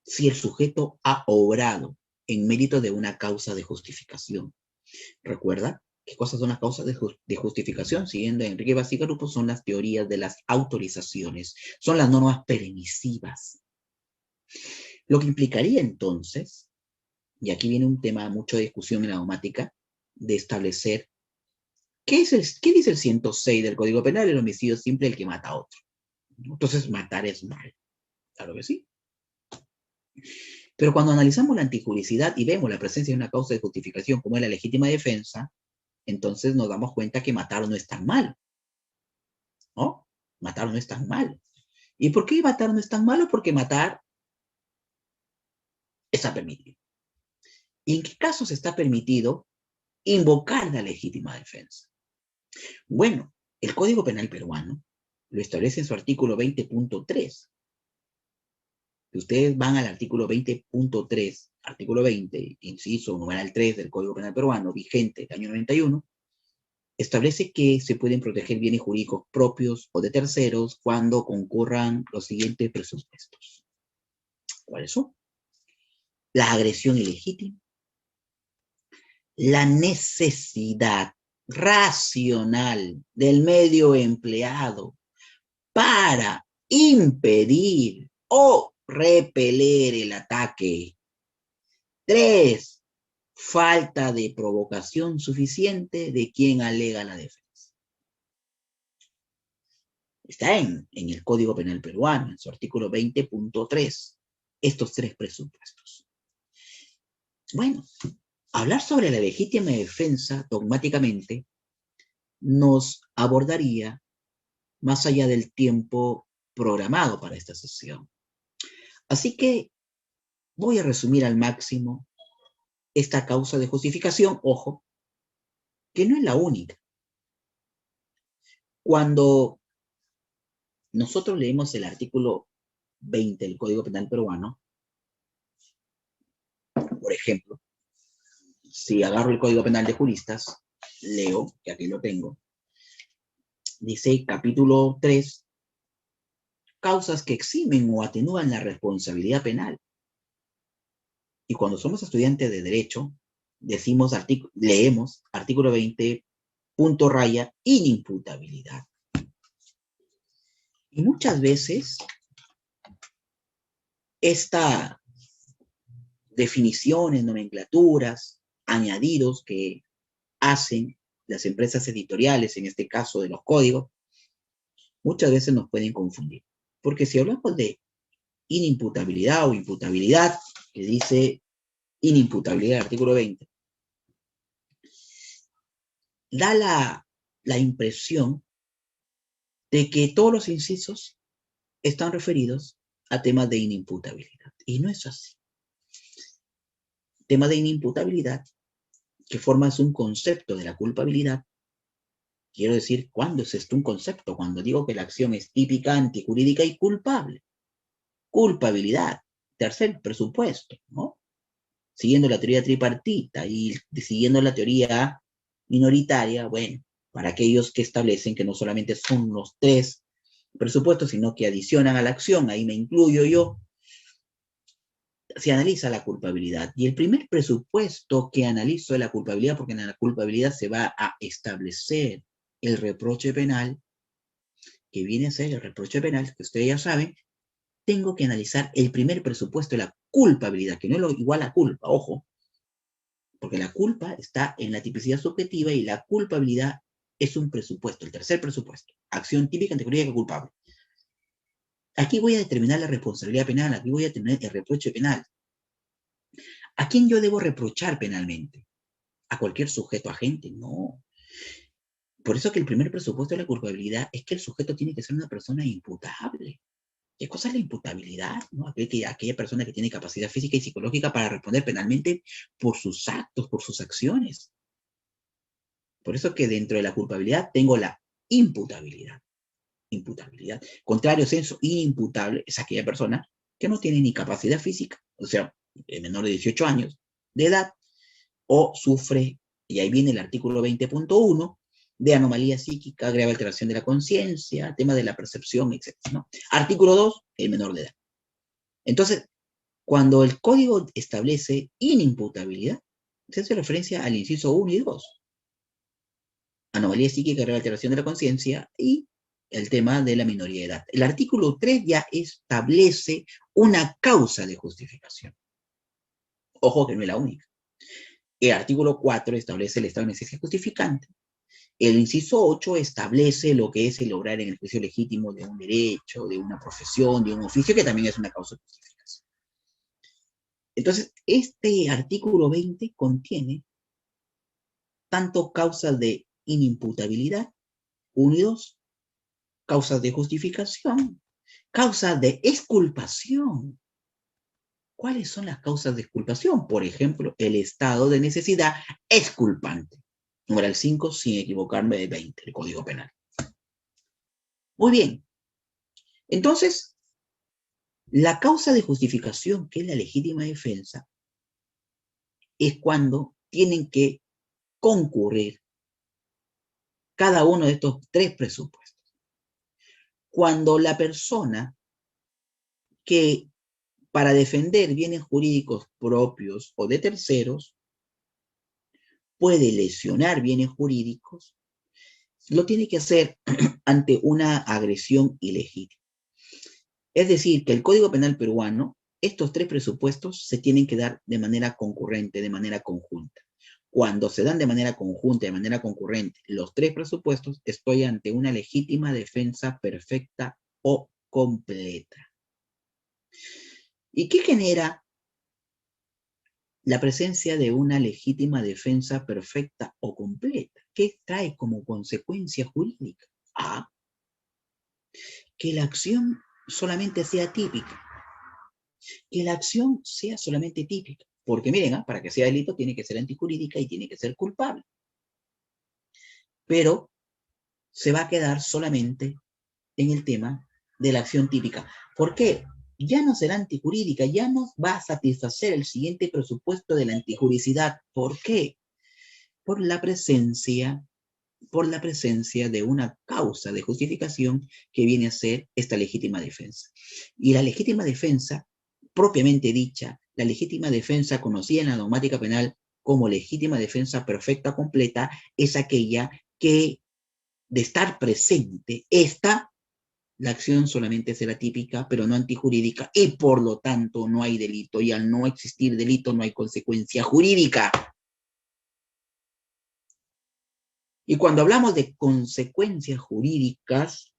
si el sujeto ha obrado en mérito de una causa de justificación. Recuerda qué cosas son las causas de justificación. Siguiendo a Enrique Bacigalupo, son las teorías de las autorizaciones, son las normas permisivas. Lo que implicaría entonces, y aquí viene un tema mucho de discusión en la dogmática, de establecer ¿qué dice el 106 del Código Penal? El homicidio simple, el que mata a otro. Entonces, matar es mal. Claro que sí. Pero cuando analizamos la antijuricidad y vemos la presencia de una causa de justificación como es la legítima defensa, entonces nos damos cuenta que matar no es tan mal. ¿No? Matar no es tan mal. ¿Y por qué matar no es tan malo? Porque matar está permitido. ¿Y en qué casos está permitido invocar la legítima defensa? Bueno, el Código Penal peruano lo establece en su artículo 20.3. Si ustedes van al artículo 20.3, artículo 20, inciso numeral 3 del Código Penal peruano, vigente del año 91, establece que se pueden proteger bienes jurídicos propios o de terceros cuando concurran los siguientes presupuestos. ¿Cuáles son? La agresión ilegítima, la necesidad racional del medio empleado para impedir o repeler el ataque. 3. Falta de provocación suficiente de quien alega la defensa. Está en el Código Penal peruano, en su artículo 20.3, estos 3 presupuestos. Bueno, hablar sobre la legítima defensa dogmáticamente nos abordaría más allá del tiempo programado para esta sesión. Así que voy a resumir al máximo esta causa de justificación, ojo, que no es la única. Cuando nosotros leemos el artículo 20 del Código Penal peruano, por ejemplo, si agarro el Código Penal de Juristas, leo, que aquí lo tengo, dice capítulo 3, causas que eximen o atenúan la responsabilidad penal. Y cuando somos estudiantes de Derecho, leemos artículo 20, punto raya, inimputabilidad. Y muchas veces esta definiciones, nomenclaturas, añadidos que hacen las empresas editoriales, en este caso de los códigos, muchas veces nos pueden confundir. Porque si hablamos de inimputabilidad o imputabilidad, que dice inimputabilidad del artículo 20, da la impresión de que todos los incisos están referidos a temas de inimputabilidad. Y no es así. Tema de inimputabilidad, que forma un concepto de la culpabilidad. Quiero decir, ¿cuándo es esto un concepto? Cuando digo que la acción es típica, antijurídica y culpable. Culpabilidad. Tercer presupuesto, ¿no? Siguiendo la teoría tripartita y siguiendo la teoría minoritaria, bueno, para aquellos que establecen que no solamente son los 3 presupuestos, sino que adicionan a la acción, ahí me incluyo yo, se analiza la culpabilidad. Y el primer presupuesto que analizo es la culpabilidad, porque en la culpabilidad se va a establecer el reproche penal, que viene a ser el reproche penal, que ustedes ya saben. Tengo que analizar el primer presupuesto de la culpabilidad, que no es lo igual a culpa, ojo, porque la culpa está en la tipicidad subjetiva y la culpabilidad es un presupuesto, el tercer presupuesto, acción típica, antijurídica y culpable. Aquí voy a determinar la responsabilidad penal, aquí voy a determinar el reproche penal. ¿A quién yo debo reprochar penalmente? ¿A cualquier sujeto agente? No. Por eso que el primer presupuesto de la culpabilidad es que el sujeto tiene que ser una persona imputable. ¿Qué cosa es la imputabilidad? ¿No? Aquella persona que tiene capacidad física y psicológica para responder penalmente por sus actos, por sus acciones. Por eso que dentro de la culpabilidad tengo la imputabilidad. Imputabilidad. Contrario censo, inimputable es aquella persona que no tiene ni capacidad física, o sea, menor de 18 años de edad, o sufre, y ahí viene el artículo 20.1, de anomalía psíquica, grave alteración de la conciencia, tema de la percepción, etc., ¿no? Artículo 2, el menor de edad. Entonces, cuando el código establece inimputabilidad, se hace referencia al inciso 1 y 2. Anomalía psíquica, grave alteración de la conciencia y el tema de la minoría de edad. El artículo 3 ya establece una causa de justificación. Ojo que no es la única. El artículo 4 establece el estado de necesidad justificante. El inciso 8 establece lo que es el obrar en el juicio legítimo de un derecho, de una profesión, de un oficio, que también es una causa de justificación. Entonces, este artículo 20 contiene tanto causas de inimputabilidad, 1 y 2, causas de justificación, causas de exculpación. ¿Cuáles son las causas de exculpación? Por ejemplo, el estado de necesidad exculpante. Numeral 5, sin equivocarme, de 20, el Código Penal. Muy bien. Entonces, La causa de justificación, que es la legítima defensa, es cuando tienen que concurrir cada uno de estos tres presupuestos. Cuando la persona que para defender bienes jurídicos propios o de terceros puede lesionar bienes jurídicos, lo tiene que hacer ante una agresión ilegítima. Es decir, que el Código Penal peruano, estos tres presupuestos se tienen que dar de manera concurrente, de manera conjunta. Cuando se dan de manera conjunta, de manera concurrente, los tres presupuestos, estoy ante una legítima defensa perfecta o completa. ¿Y qué genera la presencia de una legítima defensa perfecta o completa? ¿Qué trae como consecuencia jurídica? A, que la acción solamente sea típica. Que la acción sea solamente típica. Porque miren, para que sea delito tiene que ser antijurídica y tiene que ser culpable. Pero se va a quedar solamente en el tema de la acción típica. ¿Por qué? Ya no será antijurídica, ya no va a satisfacer el siguiente presupuesto de la antijuricidad. ¿Por qué? Por la presencia de una causa de justificación que viene a ser esta legítima defensa. Y la legítima defensa, propiamente dicha, la legítima defensa conocida en la dogmática penal como legítima defensa perfecta completa, es aquella que, de estar presente, la acción solamente será típica, pero no antijurídica, y por lo tanto no hay delito, y al no existir delito no hay consecuencia jurídica. Y cuando hablamos de consecuencias jurídicas,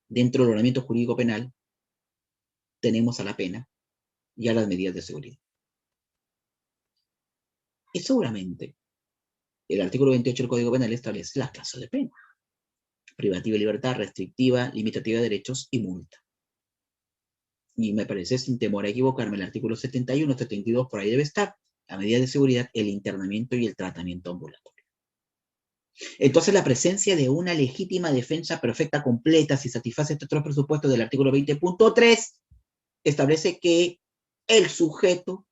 dentro del ordenamiento jurídico penal, tenemos a la pena y a las medidas de seguridad. Y seguramente el artículo 28 del Código Penal establece las clases de pena: privativa de libertad, restrictiva, limitativa de derechos y multa. Y me parece, sin temor a equivocarme, el artículo 71, 72, por ahí debe estar, la medida de seguridad, el internamiento y el tratamiento ambulatorio. Entonces, la presencia de una legítima defensa perfecta completa, si satisface estos tres presupuestos del artículo 20.3, establece que el sujeto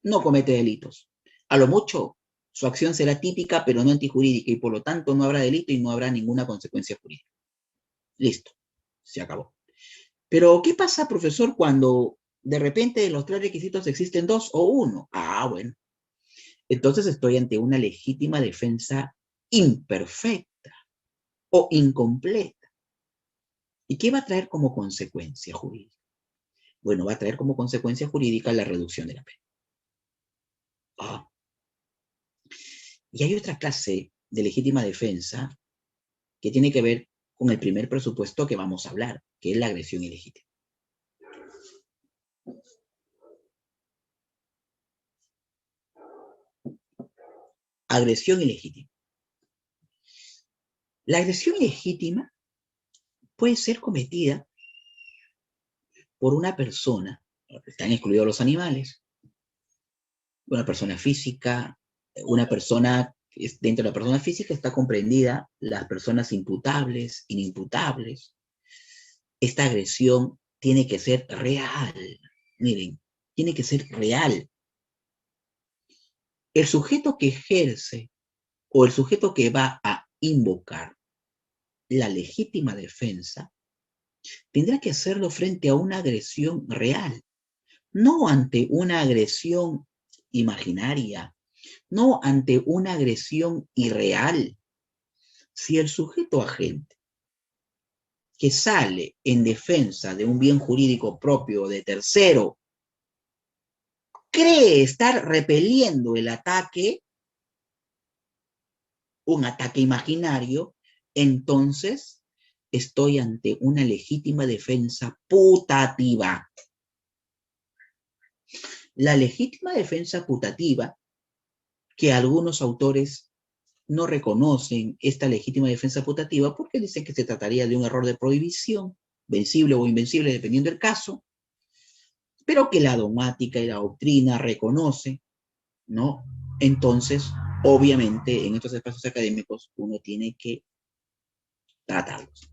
no comete delitos. A lo mucho, su acción será típica, pero no antijurídica, y por lo tanto no habrá delito y no habrá ninguna consecuencia jurídica. Listo, se acabó. Pero, ¿qué pasa, profesor, cuando de repente de los tres requisitos existen dos o uno? Ah, bueno. Entonces estoy ante una legítima defensa imperfecta o incompleta. ¿Y qué va a traer como consecuencia jurídica? Bueno, va a traer como consecuencia jurídica la reducción de la pena. Ah. Y hay otra clase de legítima defensa que tiene que ver con el primer presupuesto que vamos a hablar, que es la agresión ilegítima. Agresión ilegítima. La agresión ilegítima puede ser cometida por una persona, están excluidos los animales, una persona física, una persona, dentro de la persona física está comprendida las personas imputables, inimputables. Esta agresión tiene que ser real, miren, tiene que ser real. El sujeto que ejerce o el sujeto que va a invocar la legítima defensa tendrá que hacerlo frente a una agresión real, no ante una agresión imaginaria, no ante una agresión irreal. Si el sujeto agente que sale en defensa de un bien jurídico propio de tercero cree estar repeliendo el ataque, un ataque imaginario, entonces estoy ante una legítima defensa putativa. La legítima defensa putativa, que algunos autores no reconocen esta legítima defensa putativa porque dicen que se trataría de un error de prohibición, vencible o invencible dependiendo del caso, pero que la dogmática y la doctrina reconoce, ¿no? Entonces, obviamente, en estos espacios académicos uno tiene que tratarlos.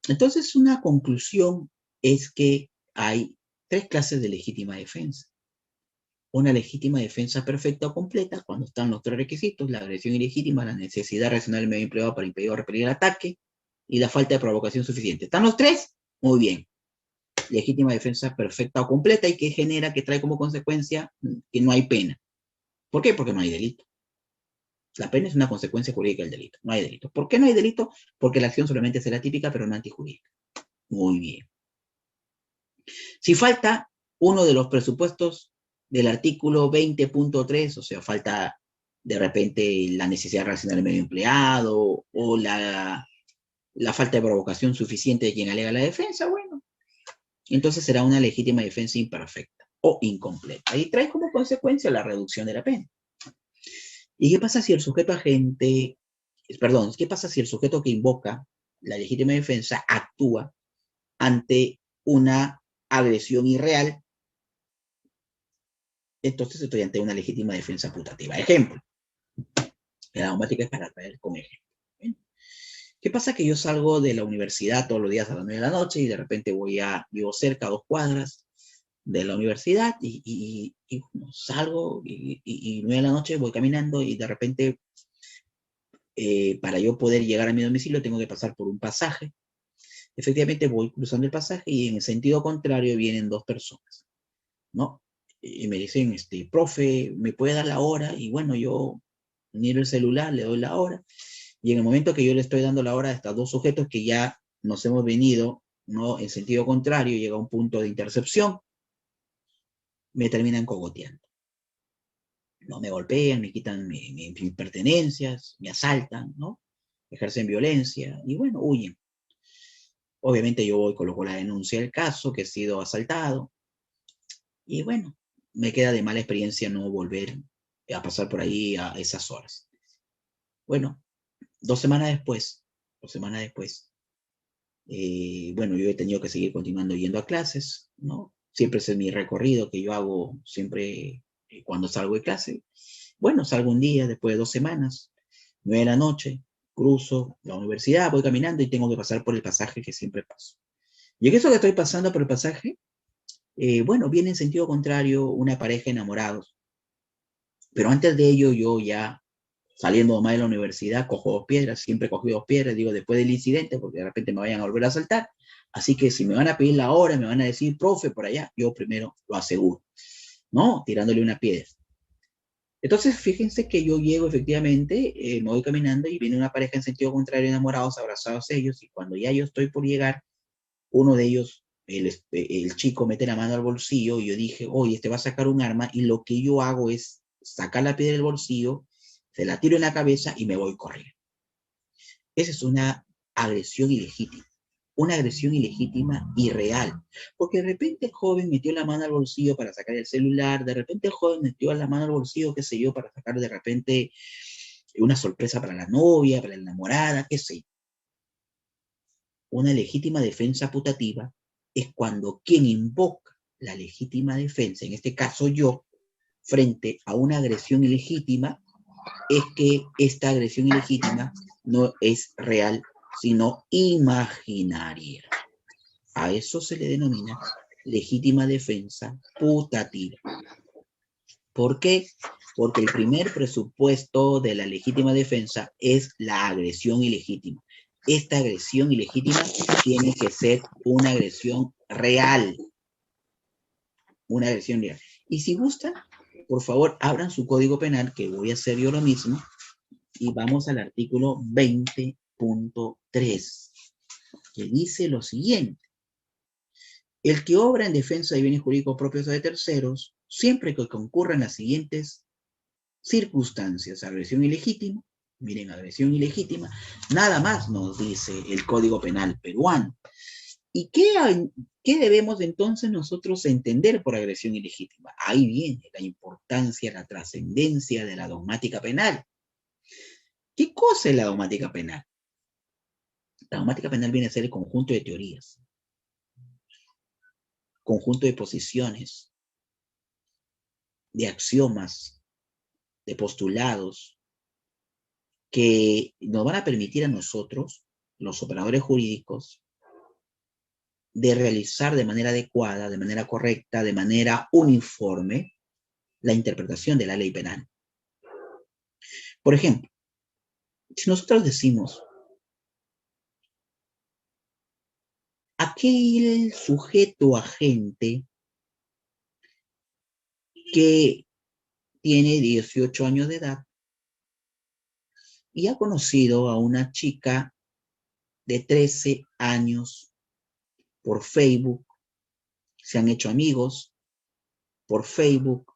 Entonces, una conclusión es que hay tres clases de legítima defensa. Una legítima defensa perfecta o completa, cuando están los tres requisitos: la agresión ilegítima, la necesidad racional del medio empleado para impedir o repeler el ataque, y la falta de provocación suficiente. ¿Están los tres? Muy bien. Legítima defensa perfecta o completa, y que genera, que trae como consecuencia que no hay pena. ¿Por qué? Porque no hay delito. La pena es una consecuencia jurídica del delito. No hay delito. ¿Por qué no hay delito? Porque la acción solamente será típica, pero no antijurídica. Muy bien. Si falta uno de los presupuestos del artículo 20.3, o sea, falta de repente la necesidad racional del medio empleado o la falta de provocación suficiente de quien alega la defensa, bueno, entonces será una legítima defensa imperfecta o incompleta. Y trae como consecuencia la reducción de la pena. ¿Y qué pasa si el sujeto agente, perdón, qué pasa si el sujeto que invoca la legítima defensa actúa ante una agresión irreal? Entonces estoy ante una legítima defensa putativa. Ejemplo. La dogmática es para traer con ejemplo. ¿Qué pasa? Que yo salgo de la universidad todos los días a las 9 de la noche y de repente vivo cerca, a 2 cuadras de la universidad y bueno, salgo y 9 de la noche voy caminando y de repente para yo poder llegar a mi domicilio tengo que pasar por un pasaje. Efectivamente voy cruzando el pasaje y en el sentido contrario vienen 2 personas, ¿no? Y me dicen, profe, ¿me puede dar la hora? Y bueno, yo miro el celular, le doy la hora, y en el momento que yo le estoy dando la hora a estos 2 sujetos que ya nos hemos venido, ¿no?, en sentido contrario, llega a un punto de intercepción, me terminan cogoteando. No, me golpean, me quitan mis pertenencias, me asaltan, ¿no? Ejercen violencia y bueno, huyen. Obviamente yo voy, coloco la denuncia del caso, que he sido asaltado, y bueno, me queda de mala experiencia no volver a pasar por ahí a esas horas. Bueno, 2 semanas después, bueno, yo he tenido que seguir continuando yendo a clases, ¿no? Siempre es mi recorrido que yo hago siempre cuando salgo de clase. Bueno, salgo un día, después de 2 semanas, 9 de la noche, cruzo la universidad, voy caminando y tengo que pasar por el pasaje que siempre paso. Y en eso que estoy pasando por el pasaje, bueno, viene en sentido contrario una pareja de enamorados. Pero antes de ello, yo ya saliendo nomás de la universidad, cojo 2 piedras, siempre cogí 2 piedras, digo, después del incidente, porque de repente me vayan a volver a asaltar. Así que si me van a pedir la hora, me van a decir, profe, por allá, yo primero lo aseguro, ¿no? Tirándole una piedra. Entonces, fíjense que yo llego efectivamente, me voy caminando y viene una pareja en sentido contrario, enamorados, abrazados ellos, y cuando ya yo estoy por llegar, uno de ellos, el chico, mete la mano al bolsillo, y yo dije, oye, va a sacar un arma, y lo que yo hago es sacar la piedra del bolsillo, se la tiro en la cabeza y me voy corriendo. Esa es una agresión ilegítima y real, porque de repente el joven metió la mano al bolsillo para sacar el celular, de repente el joven metió la mano al bolsillo, qué sé yo, para sacar de repente una sorpresa para la novia, para la enamorada, qué sé yo. Una legítima defensa putativa es cuando quien invoca la legítima defensa, en este caso yo, frente a una agresión ilegítima, es que esta agresión ilegítima no es real, sino imaginaria. A eso se le denomina legítima defensa putativa. ¿Por qué? Porque el primer presupuesto de la legítima defensa es la agresión ilegítima. Esta agresión ilegítima tiene que ser una agresión real. Una agresión real. Y si gustan, por favor, abran su código penal, que voy a hacer yo lo mismo, y vamos al artículo 20.3, que dice lo siguiente. El que obra en defensa de bienes jurídicos propios o de terceros, siempre que concurran las siguientes circunstancias: agresión ilegítima, miren, agresión ilegítima, nada más nos dice el Código Penal peruano. ¿Y qué debemos entonces nosotros entender por agresión ilegítima? Ahí viene la importancia, la trascendencia de la dogmática penal. ¿Qué cosa es la dogmática penal? La dogmática penal viene a ser el conjunto de teorías, conjunto de posiciones, de axiomas, de postulados, que nos van a permitir a nosotros, los operadores jurídicos, de realizar de manera adecuada, de manera correcta, de manera uniforme, la interpretación de la ley penal. Por ejemplo, si nosotros decimos, aquel sujeto agente que tiene 18 años de edad y ha conocido a una chica de 13 años por Facebook, se han hecho amigos por Facebook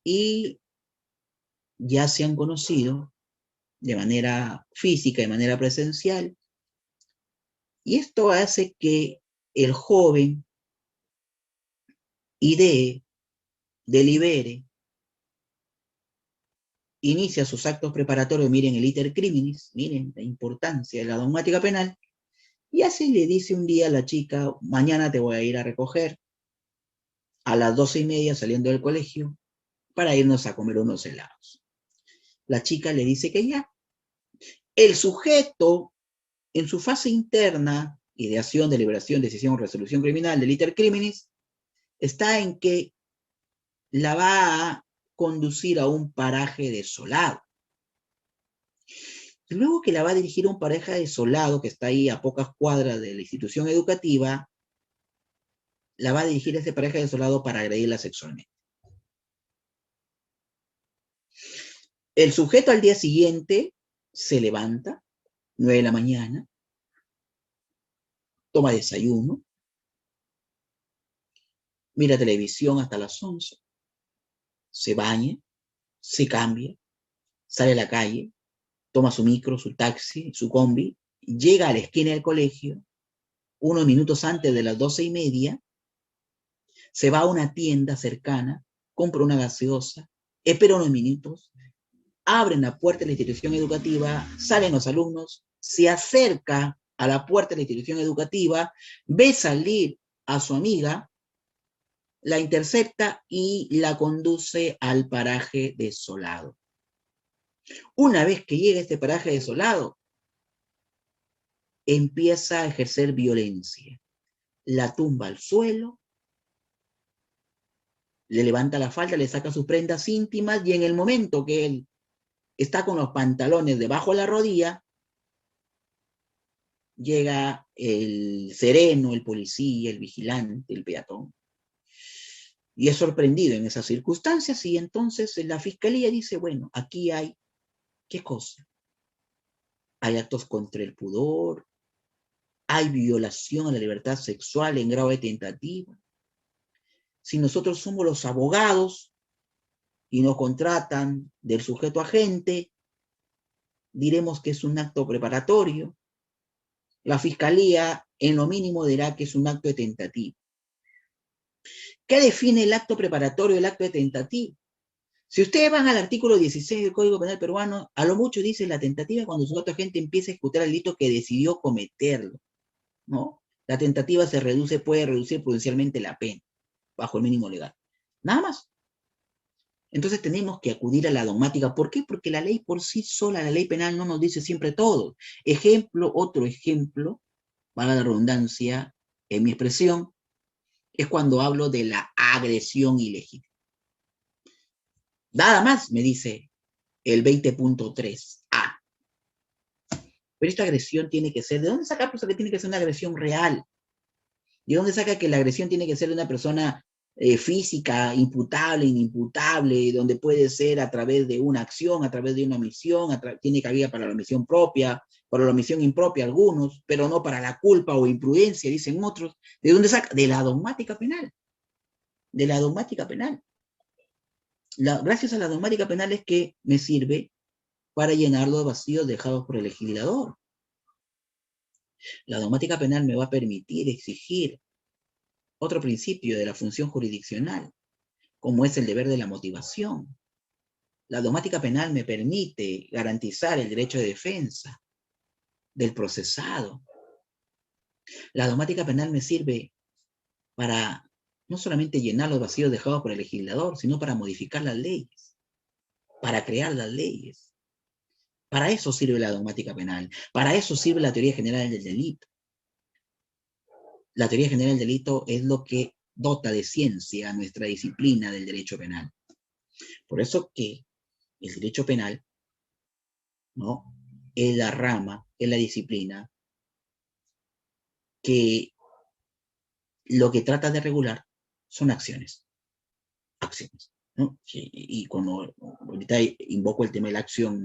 y ya se han conocido de manera física, de manera presencial, y esto hace que el joven idee, delibere, inicia sus actos preparatorios, miren el iter criminis, miren la importancia de la dogmática penal, y así le dice un día a la chica, mañana te voy a ir a recoger a las 12:30 saliendo del colegio para irnos a comer unos helados. La chica le dice que ya. El sujeto, en su fase interna, ideación, deliberación, decisión, resolución criminal, del iter criminis, está en que la va a conducir a un paraje desolado. Y luego que la va a dirigir a un paraje desolado, que está ahí a pocas cuadras de la institución educativa, la va a dirigir a ese paraje desolado para agredirla sexualmente. El sujeto al día siguiente se levanta, 9 de la mañana, toma desayuno, mira televisión hasta las 11, se baña, se cambia, sale a la calle, toma su micro, su taxi, su combi, llega a la esquina del colegio, unos minutos antes de las 12:30, se va a una tienda cercana, compra una gaseosa, espera unos minutos, abren la puerta de la institución educativa, salen los alumnos, se acerca a la puerta de la institución educativa, ve salir a su amiga, la intercepta y la conduce al paraje desolado. Una vez que llega a este paraje desolado, empieza a ejercer violencia. La tumba al suelo, le levanta la falda, le saca sus prendas íntimas y en el momento que él está con los pantalones debajo de la rodilla, llega el sereno, el policía, el vigilante, el peatón, y es sorprendido en esas circunstancias, y entonces la fiscalía dice, bueno, aquí hay, ¿qué cosa? Hay actos contra el pudor, hay violación a la libertad sexual en grado de tentativa. Si nosotros somos los abogados y nos contratan del sujeto agente, diremos que es un acto preparatorio. La fiscalía, en lo mínimo, dirá que es un acto de tentativa. ¿Qué define el acto preparatorio, el acto de tentativa? Si ustedes van al artículo 16 del Código Penal peruano, a lo mucho dice la tentativa cuando el sujeto agente empieza a ejecutar el delito que decidió cometerlo, ¿no? La tentativa puede reducir prudencialmente la pena, bajo el mínimo legal. Nada más. Entonces tenemos que acudir a la dogmática. ¿Por qué? Porque la ley por sí sola, la ley penal, no nos dice siempre todo. Ejemplo, otro ejemplo, para la redundancia en mi expresión, es cuando hablo de la agresión ilegítima. Nada más, me dice el 20.3a. Pero esta agresión tiene que ser, ¿de dónde saca pues, que tiene que ser una agresión real? ¿De dónde saca que la agresión tiene que ser de una persona física, imputable, inimputable, donde puede ser a través de una acción, a través de una omisión, tiene cabida para la omisión propia, para la omisión impropia algunos, pero no para la culpa o imprudencia, dicen otros? ¿De dónde saca? De la dogmática penal. De la dogmática penal. Gracias a la dogmática penal es que me sirve para llenar los vacíos dejados por el legislador. La dogmática penal me va a permitir exigir otro principio de la función jurisdiccional, como es el deber de la motivación. La dogmática penal me permite garantizar el derecho de defensa del procesado. La dogmática penal me sirve para no solamente llenar los vacíos dejados por el legislador, sino para modificar las leyes, para crear las leyes. Para eso sirve la dogmática penal, para eso sirve la teoría general del delito. la teoría general del delito es lo que dota de ciencia a nuestra disciplina del derecho penal. Por eso que el derecho penal, ¿no?, es la rama, es la disciplina que lo que trata de regular son acciones, ¿no? Y cuando ahorita invoco el tema de la acción,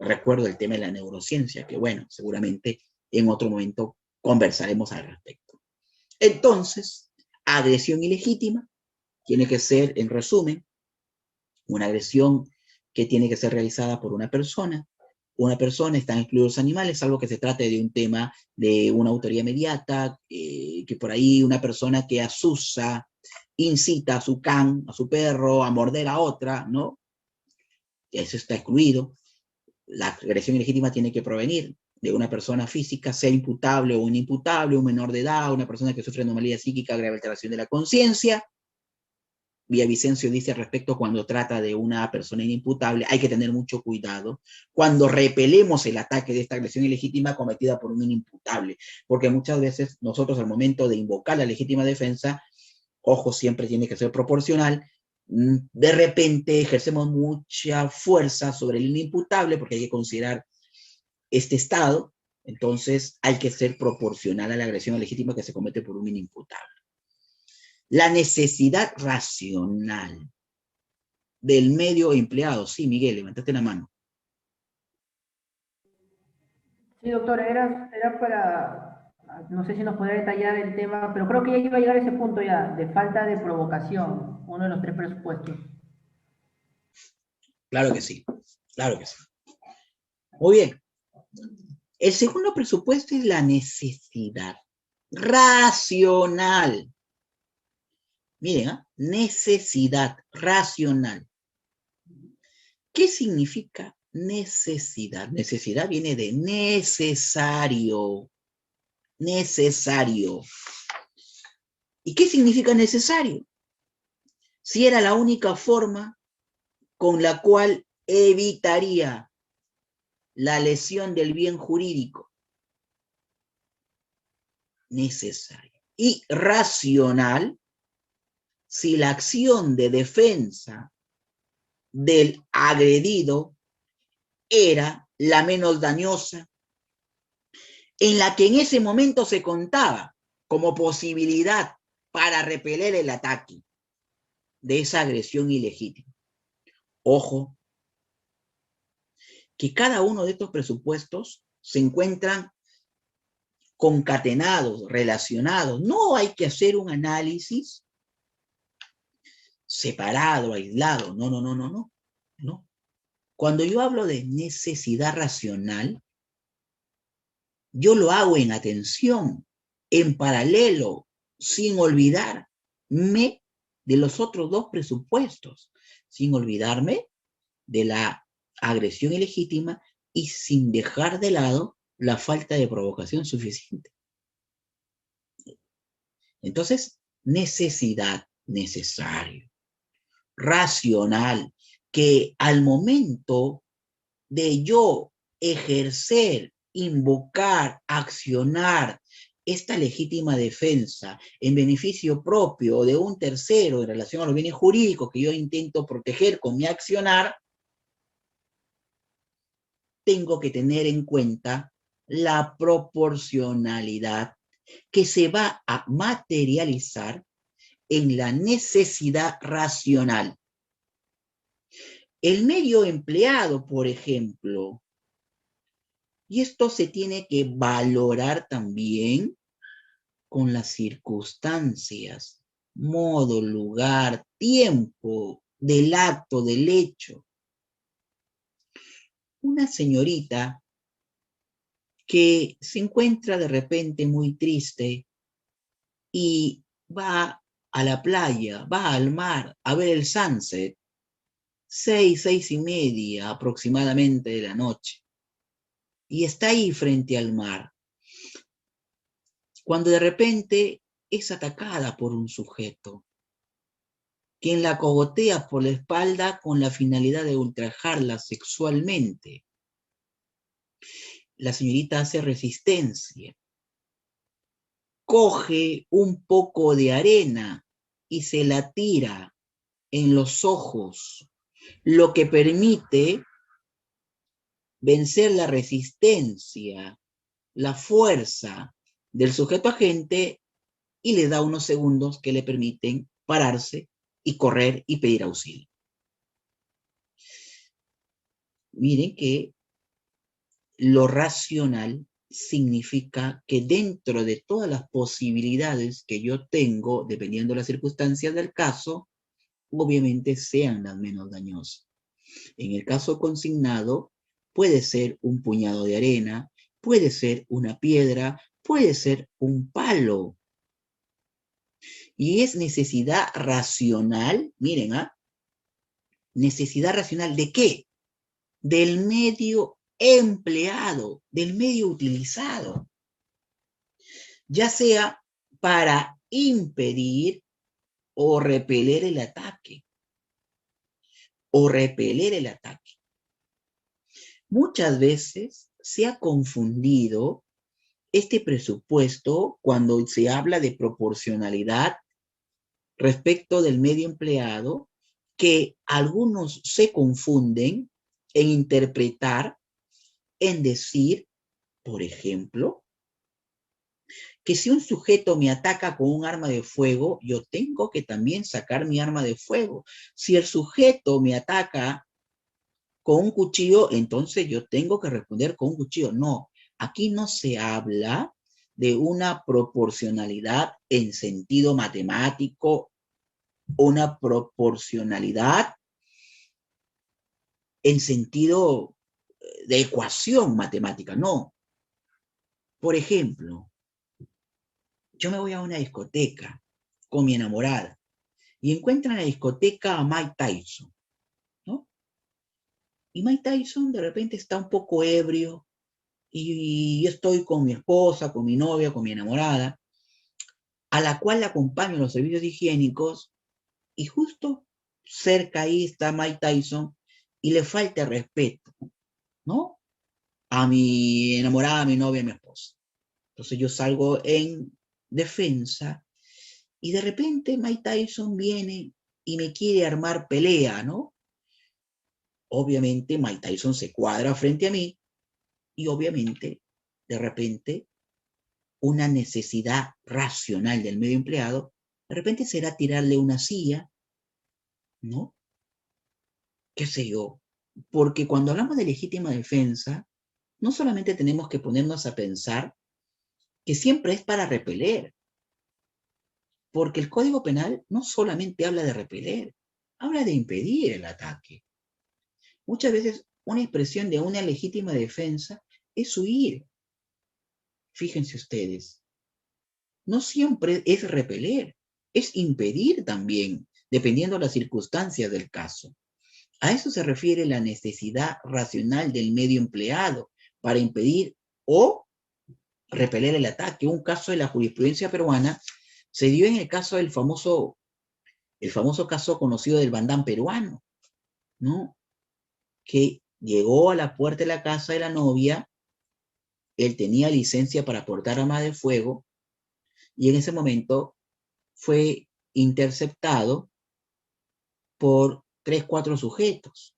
recuerdo el tema de la neurociencia, que bueno, seguramente en otro momento conversaremos al respecto. Entonces, agresión ilegítima tiene que ser, en resumen, una agresión que tiene que ser realizada por una persona. Están incluidos los animales, salvo que se trate de un tema de una autoría inmediata, que por ahí una persona que asusa, incita a su can, a su perro, a morder a otra, ¿no? Eso está excluido. La agresión ilegítima tiene que provenir de una persona física, sea imputable o inimputable, un menor de edad, una persona que sufre anomalía psíquica, grave alteración de la conciencia. Villavicencio dice al respecto, cuando trata de una persona inimputable, hay que tener mucho cuidado cuando repelemos el ataque de esta agresión ilegítima cometida por un inimputable, porque muchas veces nosotros al momento de invocar la legítima defensa, ojo, siempre tiene que ser proporcional, de repente ejercemos mucha fuerza sobre el inimputable porque hay que considerar este estado, entonces hay que ser proporcional a la agresión ilegítima que se comete por un inimputable. La necesidad racional del medio empleado. Sí, Miguel, levantaste la mano. Sí, doctor, era para, no sé si nos podría detallar el tema, pero creo que ya iba a llegar a ese punto ya, de falta de provocación, uno de los 3 presupuestos. Claro que sí, claro que sí. Muy bien. El segundo presupuesto es la necesidad racional. Miren, necesidad racional. ¿Qué significa necesidad? Necesidad viene de necesario. Necesario. ¿Y qué significa necesario? Si era la única forma con la cual evitaría la lesión del bien jurídico. Necesario. Y racional, si la acción de defensa del agredido era la menos dañosa, en la que en ese momento se contaba como posibilidad para repeler el ataque de esa agresión ilegítima. Ojo, que cada uno de estos presupuestos se encuentran concatenados, relacionados. No hay que hacer un análisis separado, aislado. No. Cuando yo hablo de necesidad racional, yo lo hago en atención, en paralelo, sin olvidarme de los otros 2 presupuestos, sin olvidarme de la agresión ilegítima y sin dejar de lado la falta de provocación suficiente. Entonces, necesidad, necesario, racional, que al momento de yo ejercer, invocar, accionar esta legítima defensa en beneficio propio de un tercero en relación a los bienes jurídicos que yo intento proteger con mi accionar, tengo que tener en cuenta la proporcionalidad que se va a materializar en la necesidad racional. El medio empleado, por ejemplo, y esto se tiene que valorar también con las circunstancias, modo, lugar, tiempo del acto, del hecho. Una señorita que se encuentra de repente muy triste y va a la playa, va al mar a ver el sunset, 6:30 aproximadamente de la noche, y está ahí frente al mar, cuando de repente es atacada por un sujeto, quien la cogotea por la espalda con la finalidad de ultrajarla sexualmente. La señorita hace resistencia. coge un poco de arena y se la tira en los ojos, lo que permite vencer la resistencia, la fuerza del sujeto agente y le da unos segundos que le permiten pararse y correr y pedir auxilio. Miren que lo racional significa que dentro de todas las posibilidades que yo tengo, dependiendo de las circunstancias del caso, obviamente sean las menos dañosas. En el caso consignado, puede ser un puñado de arena, puede ser una piedra, puede ser un palo. Y es necesidad racional, miren, necesidad racional ¿de qué? Del medio empleado, del medio utilizado. Ya sea para impedir o repeler el ataque. Muchas veces se ha confundido este presupuesto cuando se habla de proporcionalidad respecto del medio empleado, que algunos se confunden en interpretar, en decir, por ejemplo, que si un sujeto me ataca con un arma de fuego, yo tengo que también sacar mi arma de fuego. Si el sujeto me ataca con un cuchillo, entonces yo tengo que responder con un cuchillo. No, aquí no se habla de una proporcionalidad en sentido matemático, una proporcionalidad en sentido de ecuación matemática, no. Por ejemplo, yo me voy a una discoteca con mi enamorada y encuentro en la discoteca a Mike Tyson, ¿no? Y Mike Tyson de repente está un poco ebrio y yo estoy con mi esposa, con mi novia, con mi enamorada, a la cual le acompaño en los servicios higiénicos y justo cerca ahí está Mike Tyson y le falta respeto, ¿no? A mi enamorada, a mi novia, a mi esposa. Entonces yo salgo en defensa y de repente Mike Tyson viene y me quiere armar pelea, ¿no? Obviamente Mike Tyson se cuadra frente a mí y obviamente de repente una necesidad racional del medio empleado, de repente será tirarle una silla, ¿no? ¿Qué sé yo? Porque cuando hablamos de legítima defensa, no solamente tenemos que ponernos a pensar que siempre es para repeler, porque el Código Penal no solamente habla de repeler, habla de impedir el ataque. Muchas veces una expresión de una legítima defensa es huir. Fíjense ustedes, no siempre es repeler, es impedir también, dependiendo de las circunstancias del caso. A eso se refiere la necesidad racional del medio empleado para impedir o repeler el ataque. Un caso de la jurisprudencia peruana se dio en el caso del famoso caso conocido del bandán peruano, ¿no? Que llegó a la puerta de la casa de la novia, él tenía licencia para portar arma de fuego, y en ese momento fue interceptado por 3, 4 sujetos.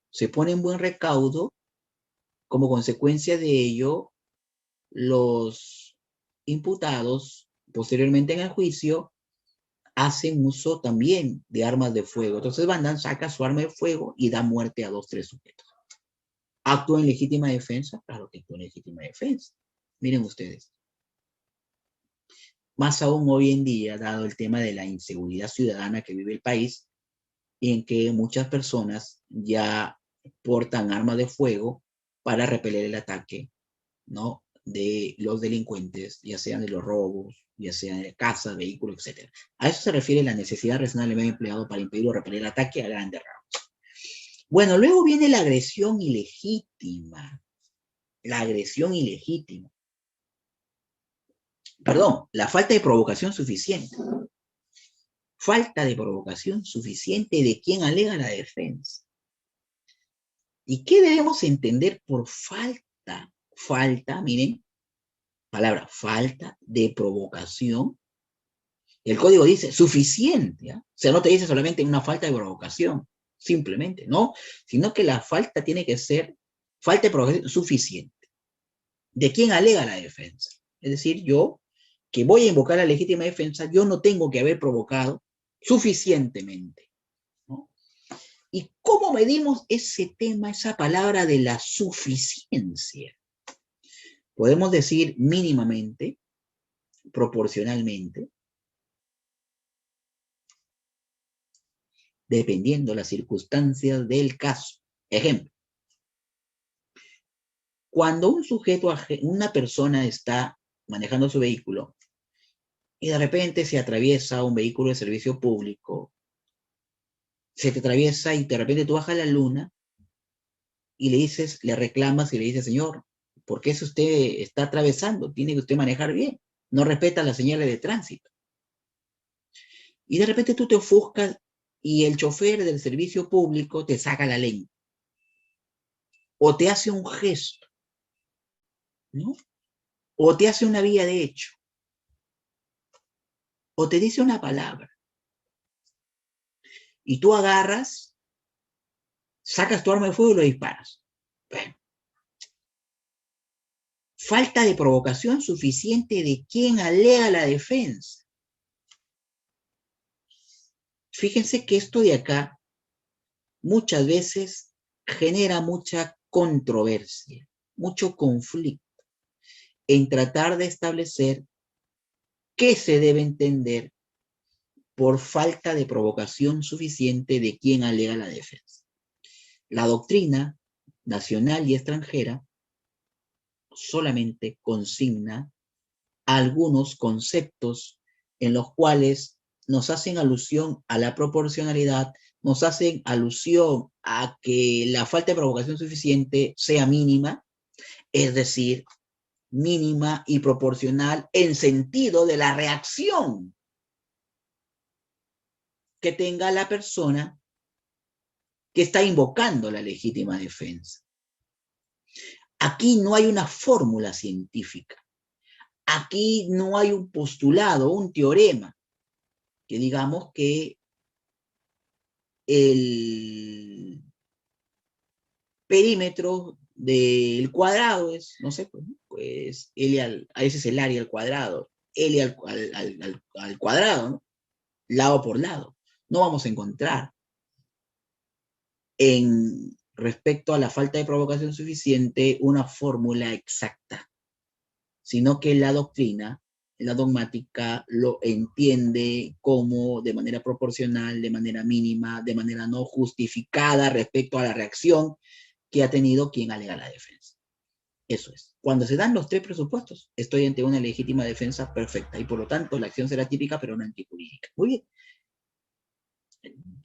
Se pone en buen recaudo, como consecuencia de ello, los imputados, posteriormente en el juicio, hacen uso también de armas de fuego. Entonces Bandán saca su arma de fuego y da muerte a 2, 3 sujetos. ¿Actúa en legítima defensa? Claro que actúa en legítima defensa. Miren ustedes. Más aún hoy en día, dado el tema de la inseguridad ciudadana que vive el país, en que muchas personas ya portan armas de fuego para repeler el ataque, ¿no?, de los delincuentes, ya sean de los robos, ya sean de casas, vehículos, etc. A eso se refiere la necesidad racional del medio empleado para impedir o repeler el ataque a grandes rasgos. Bueno, luego viene la agresión ilegítima. La agresión ilegítima. Perdón, la falta de provocación suficiente. Falta de provocación suficiente de quien alega la defensa. ¿Y qué debemos entender por falta? Falta, miren, palabra falta de provocación. El código dice suficiente, ¿eh? O sea, no te dice solamente una falta de provocación, simplemente, ¿no? Sino que la falta tiene que ser falta de provocación suficiente. ¿De quién alega la defensa? Es decir, yo, que voy a invocar la legítima defensa, yo no tengo que haber provocado suficientemente, ¿no? ¿Y cómo medimos ese tema, esa palabra de la suficiencia? Podemos decir mínimamente, proporcionalmente, dependiendo de las circunstancias del caso. Ejemplo, cuando un sujeto, una persona está manejando su vehículo y de repente se atraviesa un vehículo de servicio público, se te atraviesa y de repente tú bajas la luna y le dices, le reclamas y le dices, señor, ¿por qué si usted está atravesando? Tiene que usted manejar bien, no respeta las señales de tránsito. Y de repente tú te ofuscas y el chofer del servicio público te saca la lengua o te hace un gesto, ¿no? O te hace una vía de hecho, o te dice una palabra, y tú agarras, sacas tu arma de fuego y lo disparas. Bueno, falta de provocación suficiente de quien alega la defensa. Fíjense que esto de acá muchas veces genera mucha controversia, mucho conflicto en tratar de establecer qué se debe entender por falta de provocación suficiente de quien alega la defensa. La doctrina nacional y extranjera solamente consigna algunos conceptos en los cuales nos hacen alusión a la proporcionalidad, nos hacen alusión a que la falta de provocación suficiente sea mínima, es decir, mínima y proporcional en sentido de la reacción que tenga la persona que está invocando la legítima defensa. Aquí no hay una fórmula científica. Aquí no hay un postulado, un teorema, que digamos que el perímetro del cuadrado es, no sé, pues L a ese es el área al cuadrado, L al cuadrado, ¿no? Lado por lado. No vamos a encontrar en respecto a la falta de provocación suficiente una fórmula exacta, sino que la doctrina, la dogmática, lo entiende como de manera proporcional, de manera mínima, de manera no justificada respecto a la reacción que ha tenido quien alega la defensa. Eso es. Cuando se dan los tres presupuestos, estoy ante una legítima defensa perfecta y por lo tanto la acción será típica pero no antijurídica. Muy bien.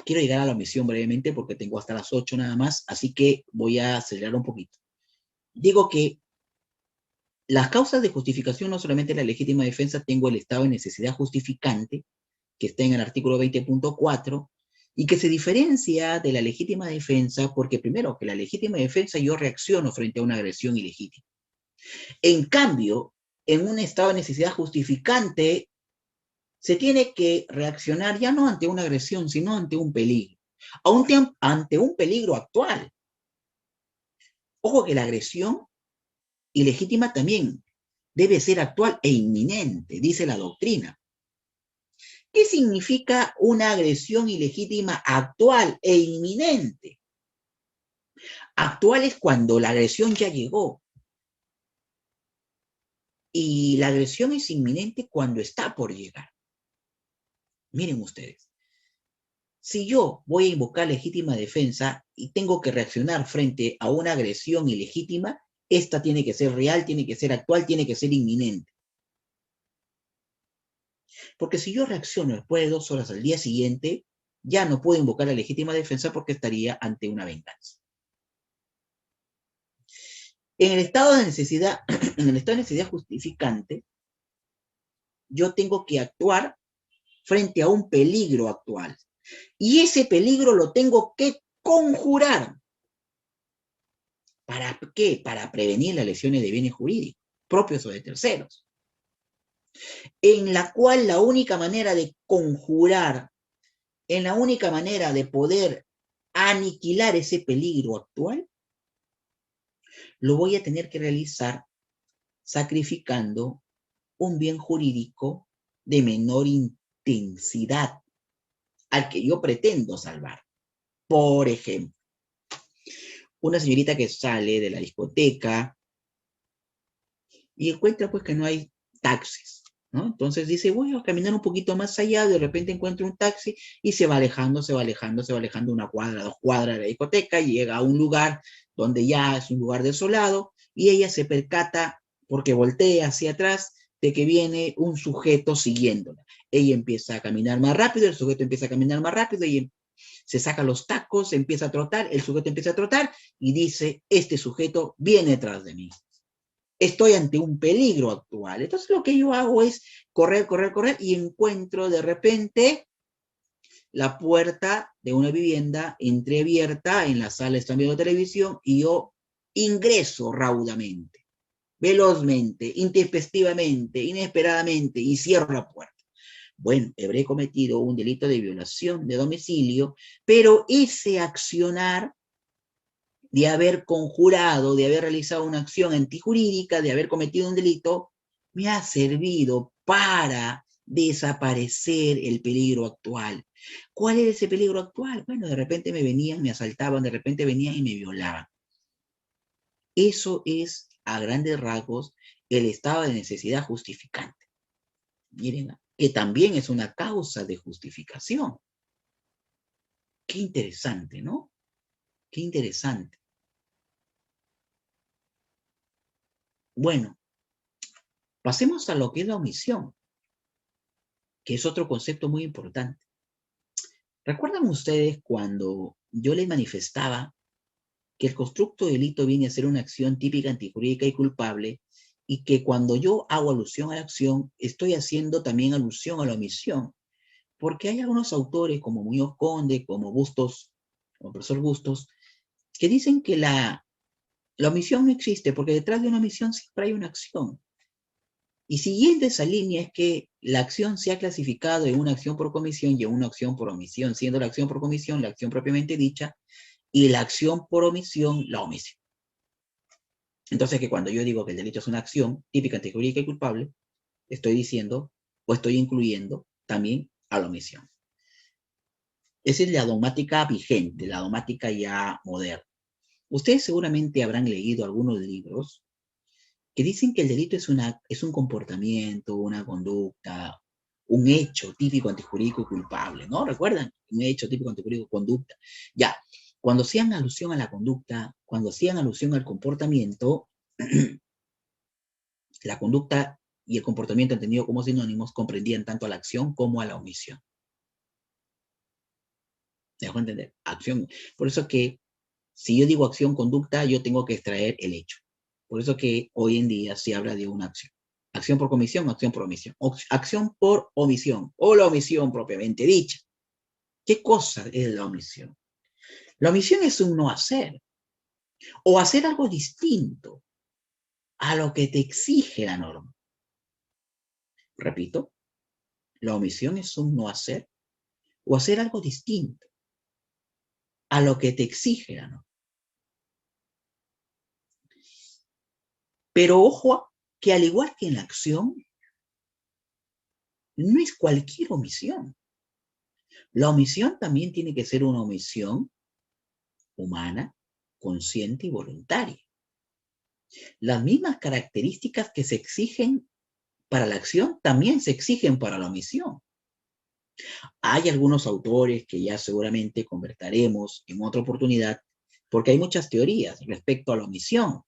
Quiero llegar a la omisión brevemente porque tengo hasta las 8 nada más, así que voy a acelerar un poquito. Digo que las causas de justificación, no solamente la legítima defensa, tengo el estado de necesidad justificante, que está en el artículo 20.4, y que se diferencia de la legítima defensa porque, primero, que la legítima defensa yo reacciono frente a una agresión ilegítima. En cambio, en un estado de necesidad justificante, se tiene que reaccionar ya no ante una agresión, sino ante un peligro. Ante un peligro actual. Ojo que la agresión ilegítima también debe ser actual e inminente, dice la doctrina. ¿Qué significa una agresión ilegítima actual e inminente? Actual es cuando la agresión ya llegó. Y la agresión es inminente cuando está por llegar. Miren ustedes. Si yo voy a invocar legítima defensa y tengo que reaccionar frente a una agresión ilegítima, esta tiene que ser real, tiene que ser actual, tiene que ser inminente. Porque si yo reacciono después de 2 horas al día siguiente, ya no puedo invocar la legítima defensa porque estaría ante una venganza. En el estado de necesidad, justificante, yo tengo que actuar frente a un peligro actual. Y ese peligro lo tengo que conjurar. ¿Para qué? Para prevenir las lesiones de bienes jurídicos. propios o de terceros, en la cual la única manera de conjurar, en la única manera de poder aniquilar ese peligro actual, lo voy a tener que realizar sacrificando un bien jurídico de menor intensidad al que yo pretendo salvar. Por ejemplo, una señorita que sale de la discoteca y encuentra pues que no hay taxis, ¿no? Entonces dice, voy a caminar un poquito más allá, de repente encuentra un taxi y se va alejando, se va alejando, se va alejando una cuadra, 2 cuadras de la discoteca, y llega a un lugar donde ya es un lugar desolado, y ella se percata, porque voltea hacia atrás, de que viene un sujeto siguiéndola. Ella empieza a caminar más rápido, el sujeto empieza a caminar más rápido, y se saca los tacos, empieza a trotar, el sujeto empieza a trotar, y dice, este sujeto viene detrás de mí. Estoy ante un peligro actual. Entonces lo que yo hago es correr, correr, correr, y encuentro de repente la puerta de una vivienda entreabierta, en la sala están viendo televisión, y yo ingreso raudamente, velozmente, intempestivamente, inesperadamente, y cierro la puerta. Bueno, habré cometido un delito de violación de domicilio, pero ese accionar de haber conjurado, de haber realizado una acción antijurídica, de haber cometido un delito, me ha servido para desaparecer el peligro actual. ¿Cuál era ese peligro actual? Bueno, de repente me venían, me asaltaban, de repente venían y me violaban. Eso es, a grandes rasgos, el estado de necesidad justificante. Miren, que también es una causa de justificación. Qué interesante, ¿no? Qué interesante. Bueno, pasemos a lo que es la omisión, que es otro concepto muy importante. ¿Recuerdan ustedes cuando yo les manifestaba que el constructo de delito viene a ser una acción típica, antijurídica y culpable, y que cuando yo hago alusión a la acción, estoy haciendo también alusión a la omisión? Porque hay algunos autores, como Muñoz Conde, como Bustos, como el profesor Bustos, que dicen que la omisión no existe, porque detrás de una omisión siempre hay una acción. Y siguiendo esa línea es que la acción se ha clasificado en una acción por comisión y en una acción por omisión, siendo la acción por comisión la acción propiamente dicha, y la acción por omisión la omisión. Entonces, que cuando yo digo que el delito es una acción típica, antijurídica y culpable, estoy diciendo o estoy incluyendo también a la omisión. Esa es la dogmática vigente, la dogmática ya moderna. Ustedes seguramente habrán leído algunos libros que dicen que el delito es un comportamiento, una conducta, un hecho típico, antijurídico y culpable, ¿no? ¿Recuerdan? Un hecho típico, antijurídico, conducta. Ya, cuando hacían alusión a la conducta, cuando hacían alusión al comportamiento, la conducta y el comportamiento entendido como sinónimos comprendían tanto a la acción como a la omisión. ¿Me dejo entender? Acción. Por eso que si yo digo acción, conducta, yo tengo que extraer el hecho. Por eso que hoy en día se habla de una acción. Acción por comisión, acción por omisión. Acción por omisión, o la omisión propiamente dicha. ¿Qué cosa es la omisión? La omisión es un no hacer, o hacer algo distinto a lo que te exige la norma. Repito, la omisión es un no hacer, o hacer algo distinto a lo que te exige la norma. Pero ojo, que al igual que en la acción, no es cualquier omisión. La omisión también tiene que ser una omisión humana, consciente y voluntaria. Las mismas características que se exigen para la acción también se exigen para la omisión. Hay algunos autores que ya seguramente conversaremos en otra oportunidad, porque hay muchas teorías respecto a la omisión.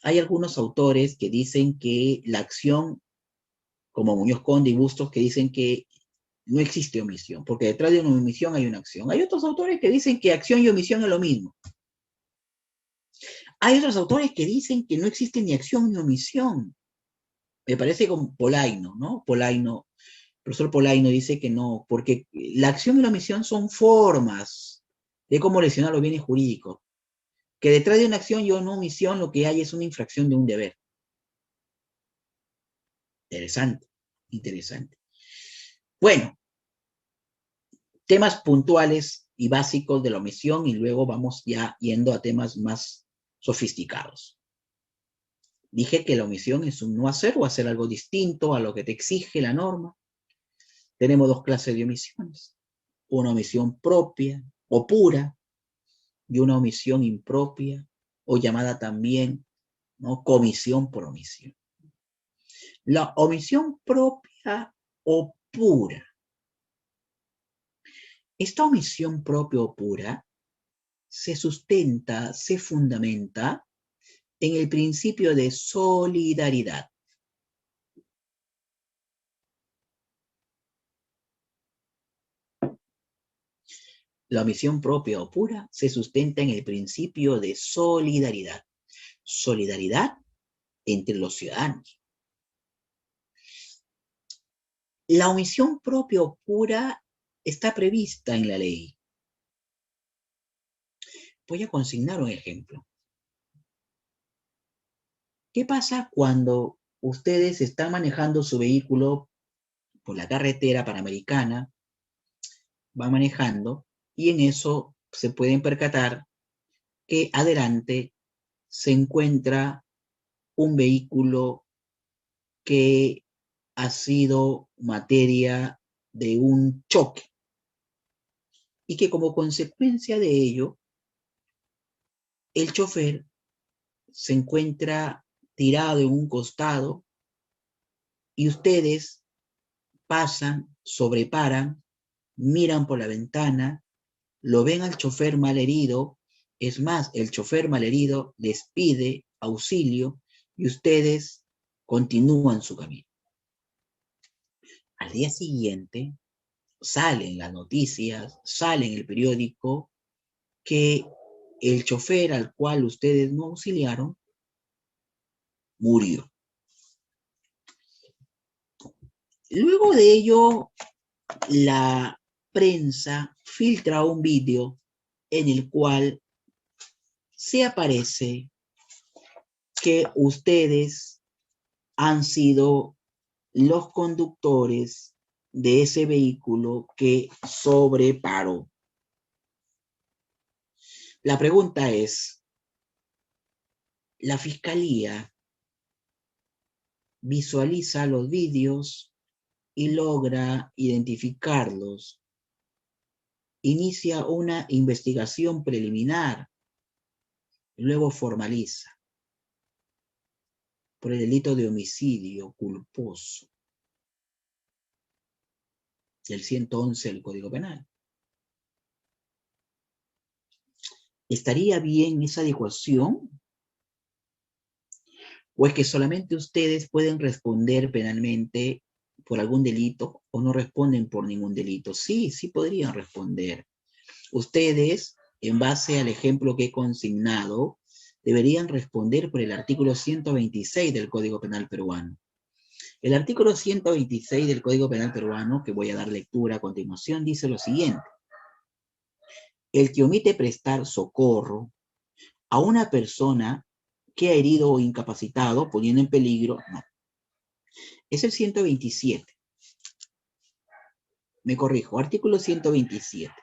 Hay algunos autores que dicen que la acción, como Muñoz Conde y Bustos, que dicen que no existe omisión, porque detrás de una omisión hay una acción. Hay otros autores que dicen que acción y omisión es lo mismo. Hay otros autores que dicen que no existe ni acción ni omisión. Me parece como Polaino, ¿no? Polaino, el profesor Polaino dice que no, porque la acción y la omisión son formas de cómo lesionar los bienes jurídicos. Que detrás de una acción y una omisión lo que hay es una infracción de un deber. Interesante, interesante. Bueno, temas puntuales y básicos de la omisión y luego vamos ya yendo a temas más sofisticados. Dije que la omisión es un no hacer o hacer algo distinto a lo que te exige la norma. Tenemos dos clases de omisiones. Una omisión propia o pura y una omisión impropia o llamada también, ¿no?, comisión por omisión. La omisión propia o pura. Esta omisión propia o pura se sustenta, se fundamenta en el principio de solidaridad. La omisión propia o pura se sustenta en el principio de solidaridad. Solidaridad entre los ciudadanos. La omisión propia o pura está prevista en la ley. Voy a consignar un ejemplo. ¿Qué pasa cuando ustedes están manejando su vehículo por la carretera panamericana, van manejando y en eso se pueden percatar que adelante se encuentra un vehículo que ha sido materia de un choque y que como consecuencia de ello, el chofer se encuentra tirado en un costado y ustedes pasan, sobreparan, miran por la ventana, lo ven al chofer malherido, es más, el chofer malherido les pide auxilio y ustedes continúan su camino. Al día siguiente salen las noticias, sale en el periódico que el chofer al cual ustedes no auxiliaron murió. Luego de ello, la prensa filtra un vídeo en el cual se aparece que ustedes han sido los conductores de ese vehículo que sobreparó. La pregunta es, ¿la fiscalía visualiza los vídeos y logra identificarlos? Inicia una investigación preliminar, luego formaliza por el delito de homicidio culposo del 111 del Código Penal. ¿Estaría bien esa adecuación? ¿O es que solamente ustedes pueden responder penalmente por algún delito o no responden por ningún delito? Sí, sí podrían responder. Ustedes, en base al ejemplo que he consignado, deberían responder por el artículo 126 del Código Penal peruano. El artículo 126 del Código Penal peruano, que voy a dar lectura a continuación, dice lo siguiente. El que omite prestar socorro a una persona que ha herido o incapacitado, poniendo en peligro, no. Es el 127. Me corrijo, artículo 127.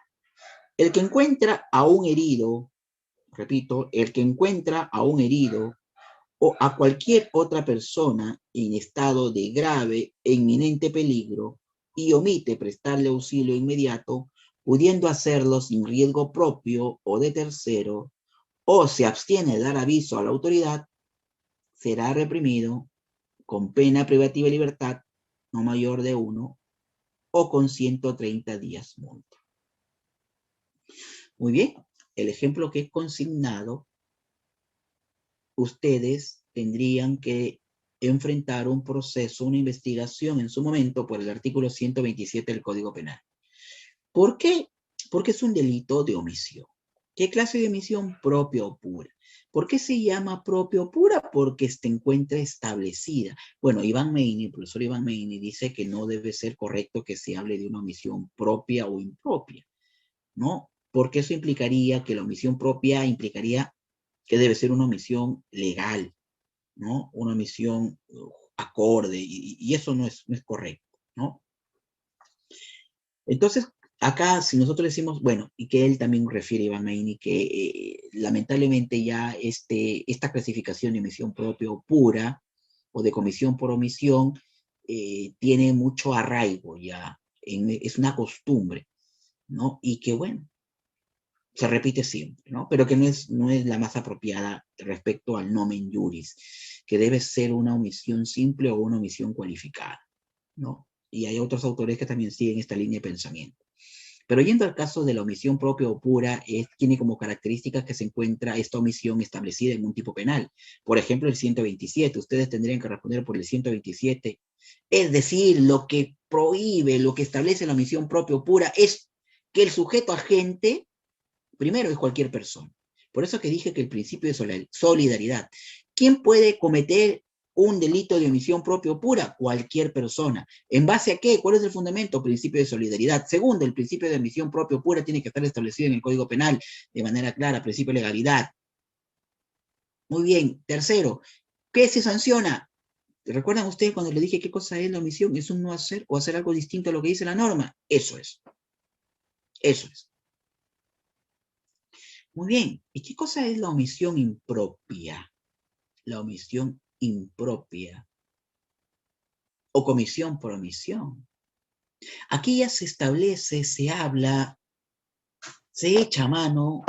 El que encuentra a un herido, repito, el que encuentra a un herido o a cualquier otra persona en estado de grave e inminente peligro y omite prestarle auxilio inmediato, pudiendo hacerlo sin riesgo propio o de tercero, o se abstiene de dar aviso a la autoridad, será reprimido con pena privativa de libertad no mayor de 1 o con 130 días multa. Muy bien, el ejemplo que he consignado, ustedes tendrían que enfrentar un proceso, una investigación en su momento por el artículo 127 del Código Penal. ¿Por qué? Porque es un delito de omisión. ¿Qué clase de omisión? Propia o pura. ¿Por qué se llama propia o pura? Porque se encuentra establecida. Bueno, el profesor Iván Meini dice que no debe ser correcto que se hable de una omisión propia o impropia, ¿no? Porque eso implicaría que la omisión propia implicaría que debe ser una omisión legal, ¿no? Una omisión acorde, y eso no es correcto, ¿no? Entonces, acá, si nosotros decimos, bueno, y que él también refiere, Iván Maini, que lamentablemente ya esta clasificación de omisión propia o pura, o de comisión por omisión, tiene mucho arraigo ya, es una costumbre, ¿no? Y que, bueno, se repite siempre, ¿no? Pero que no es la más apropiada respecto al nomen juris, que debe ser una omisión simple o una omisión cualificada, ¿no? Y hay otros autores que también siguen esta línea de pensamiento. Pero yendo al caso de la omisión propia o pura, tiene como características que se encuentra esta omisión establecida en un tipo penal. Por ejemplo, el 127. Ustedes tendrían que responder por el 127. Es decir, lo que prohíbe, lo que establece la omisión propia o pura es que el sujeto agente, primero, es cualquier persona. Por eso que dije que el principio de solidaridad. ¿Quién puede cometer un delito de omisión propia o pura? Cualquier persona. ¿En base a qué? ¿Cuál es el fundamento? Principio de solidaridad. Segundo, el principio de omisión propia o pura tiene que estar establecido en el Código Penal de manera clara, principio de legalidad. Muy bien. Tercero, ¿qué se sanciona? ¿Recuerdan ustedes cuando le dije qué cosa es la omisión? ¿Es un no hacer o hacer algo distinto a lo que dice la norma? Eso es. Eso es. Muy bien. ¿Y qué cosa es la omisión impropia? La omisión impropia o comisión por omisión. Aquí ya se establece, se habla, se echa mano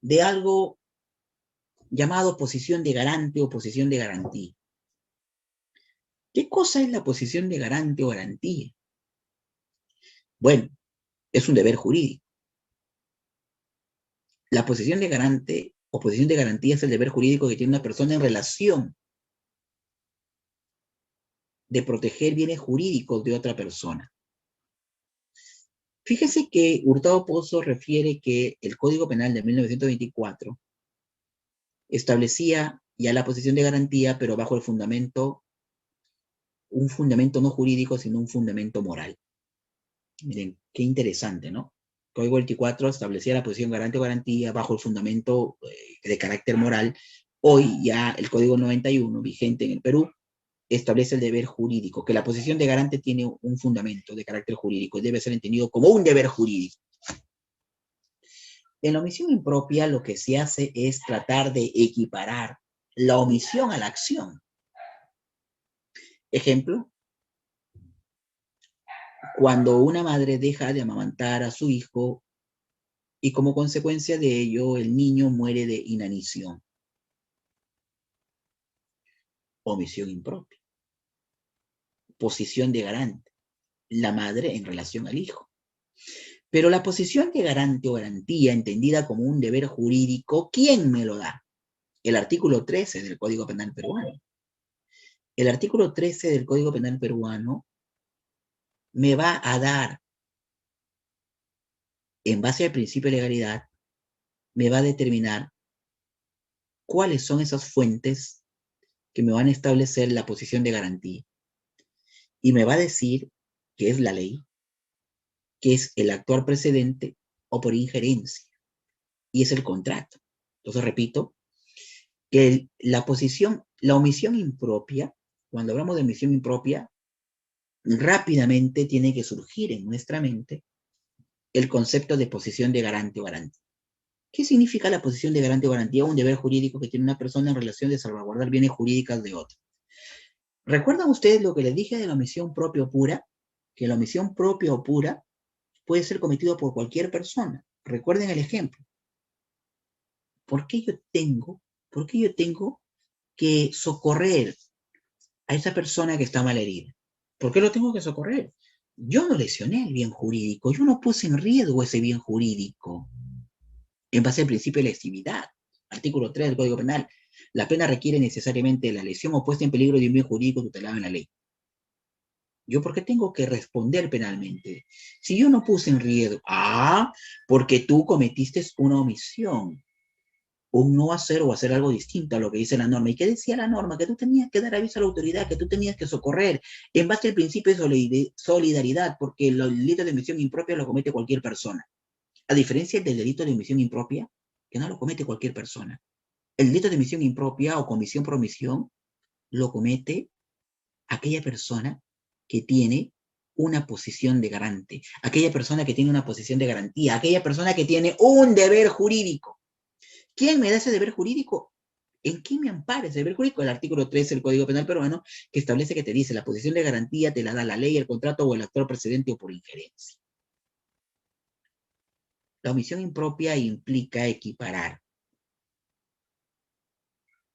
de algo llamado posición de garante o posición de garantía. ¿Qué cosa es la posición de garante o garantía? Bueno, es un deber jurídico. La posición de garante o posición de garantía es el deber jurídico que tiene una persona en relación de proteger bienes jurídicos de otra persona. Fíjese que Hurtado Pozo refiere que el Código Penal de 1924 establecía ya la posición de garantía, pero bajo el fundamento, un fundamento no jurídico, sino un fundamento moral. Miren, qué interesante, ¿no? El Código 24 establecía la posición garante o garantía bajo el fundamento de carácter moral. Hoy ya el Código 91, vigente en el Perú, establece el deber jurídico, que la posición de garante tiene un fundamento de carácter jurídico y debe ser entendido como un deber jurídico. En la omisión impropia lo que se hace es tratar de equiparar la omisión a la acción. Ejemplo, cuando una madre deja de amamantar a su hijo y como consecuencia de ello el niño muere de inanición. Omisión impropia. Posición de garante. La madre en relación al hijo. Pero la posición de garante o garantía, entendida como un deber jurídico, ¿quién me lo da? El artículo 13 del Código Penal peruano. El artículo 13 del Código Penal peruano me va a dar, en base al principio de legalidad, me va a determinar cuáles son esas fuentes que me van a establecer la posición de garantía. Y me va a decir que es la ley, que es el actuar precedente o por injerencia, y es el contrato. Entonces, repito, que la omisión impropia, cuando hablamos de omisión impropia, rápidamente tiene que surgir en nuestra mente el concepto de posición de garante o garantía. ¿Qué significa la posición de garante o garantía? Un deber jurídico que tiene una persona en relación de salvaguardar bienes jurídicos de otra. ¿Recuerdan ustedes lo que les dije de la omisión propia o pura? Que la omisión propia o pura puede ser cometido por cualquier persona. Recuerden el ejemplo. ¿Por qué yo tengo que socorrer a esa persona que está malherida? ¿Por qué lo tengo que socorrer? Yo no lesioné el bien jurídico, yo no puse en riesgo ese bien jurídico. En base al principio de la lesividad, artículo 3 del Código Penal, la pena requiere necesariamente la lesión o puesta en peligro de un bien jurídico tutelado en la ley. ¿Yo por qué tengo que responder penalmente? Si yo no puse en riesgo, porque tú cometiste una omisión, un no hacer o hacer algo distinto a lo que dice la norma. ¿Y qué decía la norma? Que tú tenías que dar aviso a la autoridad, que tú tenías que socorrer, en base al principio de solidaridad, porque el delito de omisión impropia lo comete cualquier persona. A diferencia del delito de omisión impropia, que no lo comete cualquier persona. El delito de omisión impropia o comisión por omisión lo comete aquella persona que tiene una posición de garante, aquella persona que tiene una posición de garantía, aquella persona que tiene un deber jurídico. ¿Quién me da ese deber jurídico? ¿En qué me ampara ese deber jurídico? El artículo 13 del Código Penal peruano, que establece que te dice la posición de garantía te la da la ley, el contrato o el actor precedente o por injerencia. La omisión impropia implica equiparar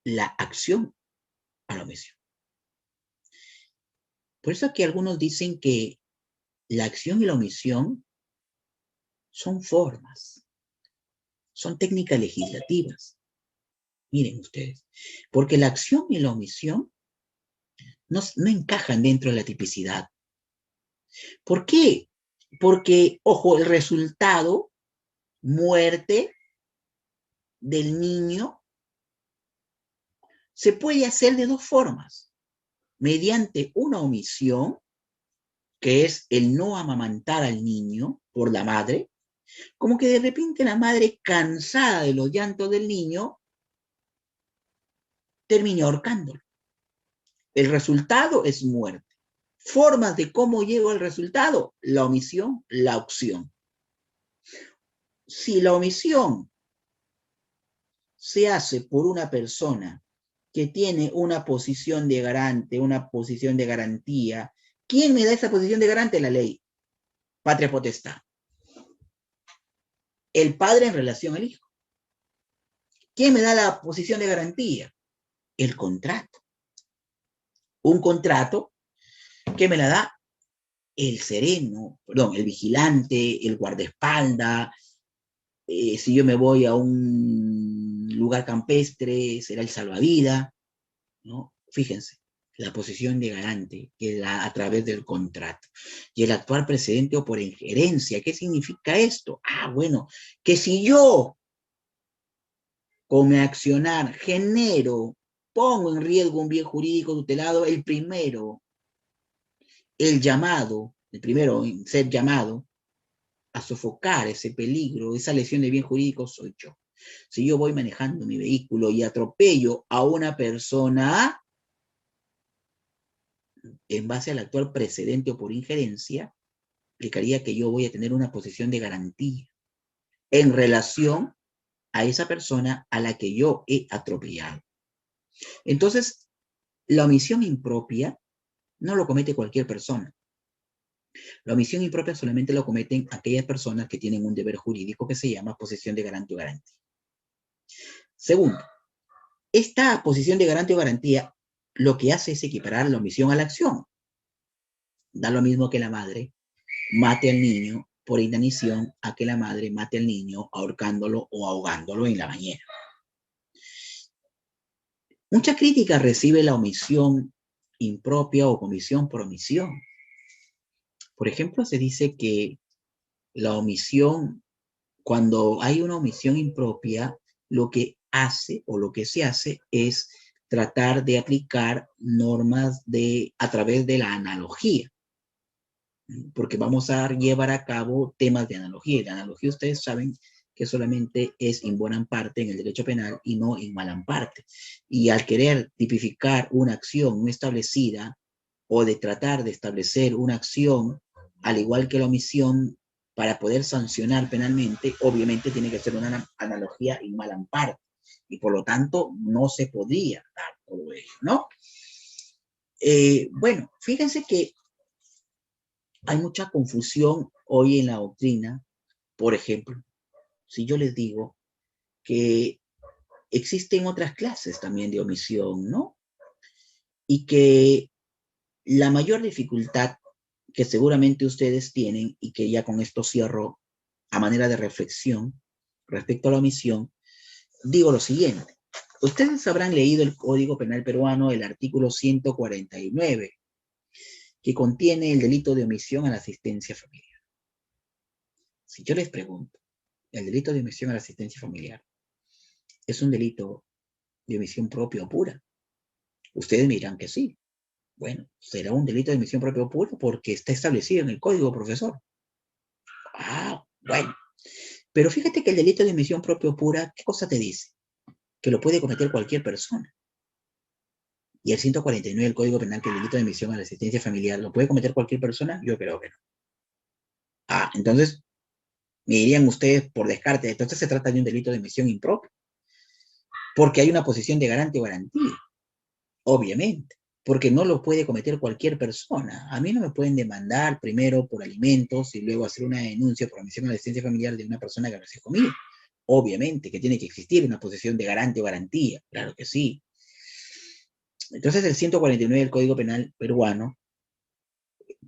la acción a la omisión. Por eso aquí algunos dicen que la acción y la omisión son formas, son técnicas legislativas. Miren ustedes, porque la acción y la omisión no encajan dentro de la tipicidad. ¿Por qué? Porque, ojo, el resultado, muerte del niño, se puede hacer de dos formas. Mediante una omisión, que es el no amamantar al niño por la madre, como que de repente la madre, cansada de los llantos del niño, termina ahorcándolo. El resultado es muerte. Formas de cómo llego al resultado: la omisión, la opción. Si la omisión se hace por una persona que tiene una posición de garante, una posición de garantía, ¿quién me da esa posición de garante? La ley. Patria potestad. El padre en relación al hijo. ¿Quién me da la posición de garantía? El contrato. Un contrato que me la da el sereno, perdón, el vigilante, el guardaespaldas. Si yo me voy a un lugar campestre, será el salvavidas, ¿no? Fíjense, la posición de garante, que la, a través del contrato. Y el actual precedente o por injerencia. ¿Qué significa esto? Bueno, que si yo, con mi accionar, genero, pongo en riesgo un bien jurídico tutelado, el primero en ser llamado a sofocar ese peligro, esa lesión de bien jurídico, soy yo. Si yo voy manejando mi vehículo y atropello a una persona, en base al actual precedente o por injerencia, implicaría que yo voy a tener una posición de garantía en relación a esa persona a la que yo he atropellado. Entonces, la omisión impropia no lo comete cualquier persona. La omisión impropia solamente lo cometen aquellas personas que tienen un deber jurídico que se llama posición de garante o garantía. Segundo, esta posición de garante o garantía lo que hace es equiparar la omisión a la acción. Da lo mismo que la madre mate al niño por inanición a que la madre mate al niño ahorcándolo o ahogándolo en la bañera. Mucha crítica recibe la omisión impropia o comisión por omisión. Por ejemplo, se dice que la omisión, cuando hay una omisión impropia, lo que hace o lo que se hace es tratar de aplicar normas a través de la analogía, porque vamos a llevar a cabo temas de analogía. Y la analogía, ustedes saben que solamente es in bonam parte en el derecho penal y no in malam parte. Y al querer tipificar una acción no establecida o de tratar de establecer una acción, al igual que la omisión, para poder sancionar penalmente, obviamente tiene que ser una analogía in malam parte. Y por lo tanto, no se podría dar todo ello, ¿no? Bueno, fíjense que hay mucha confusión hoy en la doctrina. Por ejemplo, si yo les digo que existen otras clases también de omisión, ¿no? Y que la mayor dificultad que seguramente ustedes tienen, y que ya con esto cierro a manera de reflexión respecto a la omisión, digo lo siguiente. Ustedes habrán leído el Código Penal peruano, el artículo 149, que contiene el delito de omisión a la asistencia familiar. Si yo les pregunto, ¿el delito de omisión a la asistencia familiar es un delito de omisión propia o pura? Ustedes me dirán que sí. Bueno, será un delito de omisión propia o pura porque está establecido en el código, profesor. Bueno. Pero fíjate que el delito de omisión propia o pura, ¿qué cosa te dice? Que lo puede cometer cualquier persona. Y el 149 del Código Penal, que el delito de omisión a la asistencia familiar, ¿lo puede cometer cualquier persona? Yo creo que no. Entonces, me dirían ustedes por descarte, entonces se trata de un delito de omisión impropia, porque hay una posición de garante o garantía, obviamente, porque no lo puede cometer cualquier persona. A mí no me pueden demandar primero por alimentos y luego hacer una denuncia por omisión a la asistencia familiar de una persona que no se comió. Obviamente que tiene que existir una posición de garante o garantía, claro que sí. Entonces el 149 del Código Penal peruano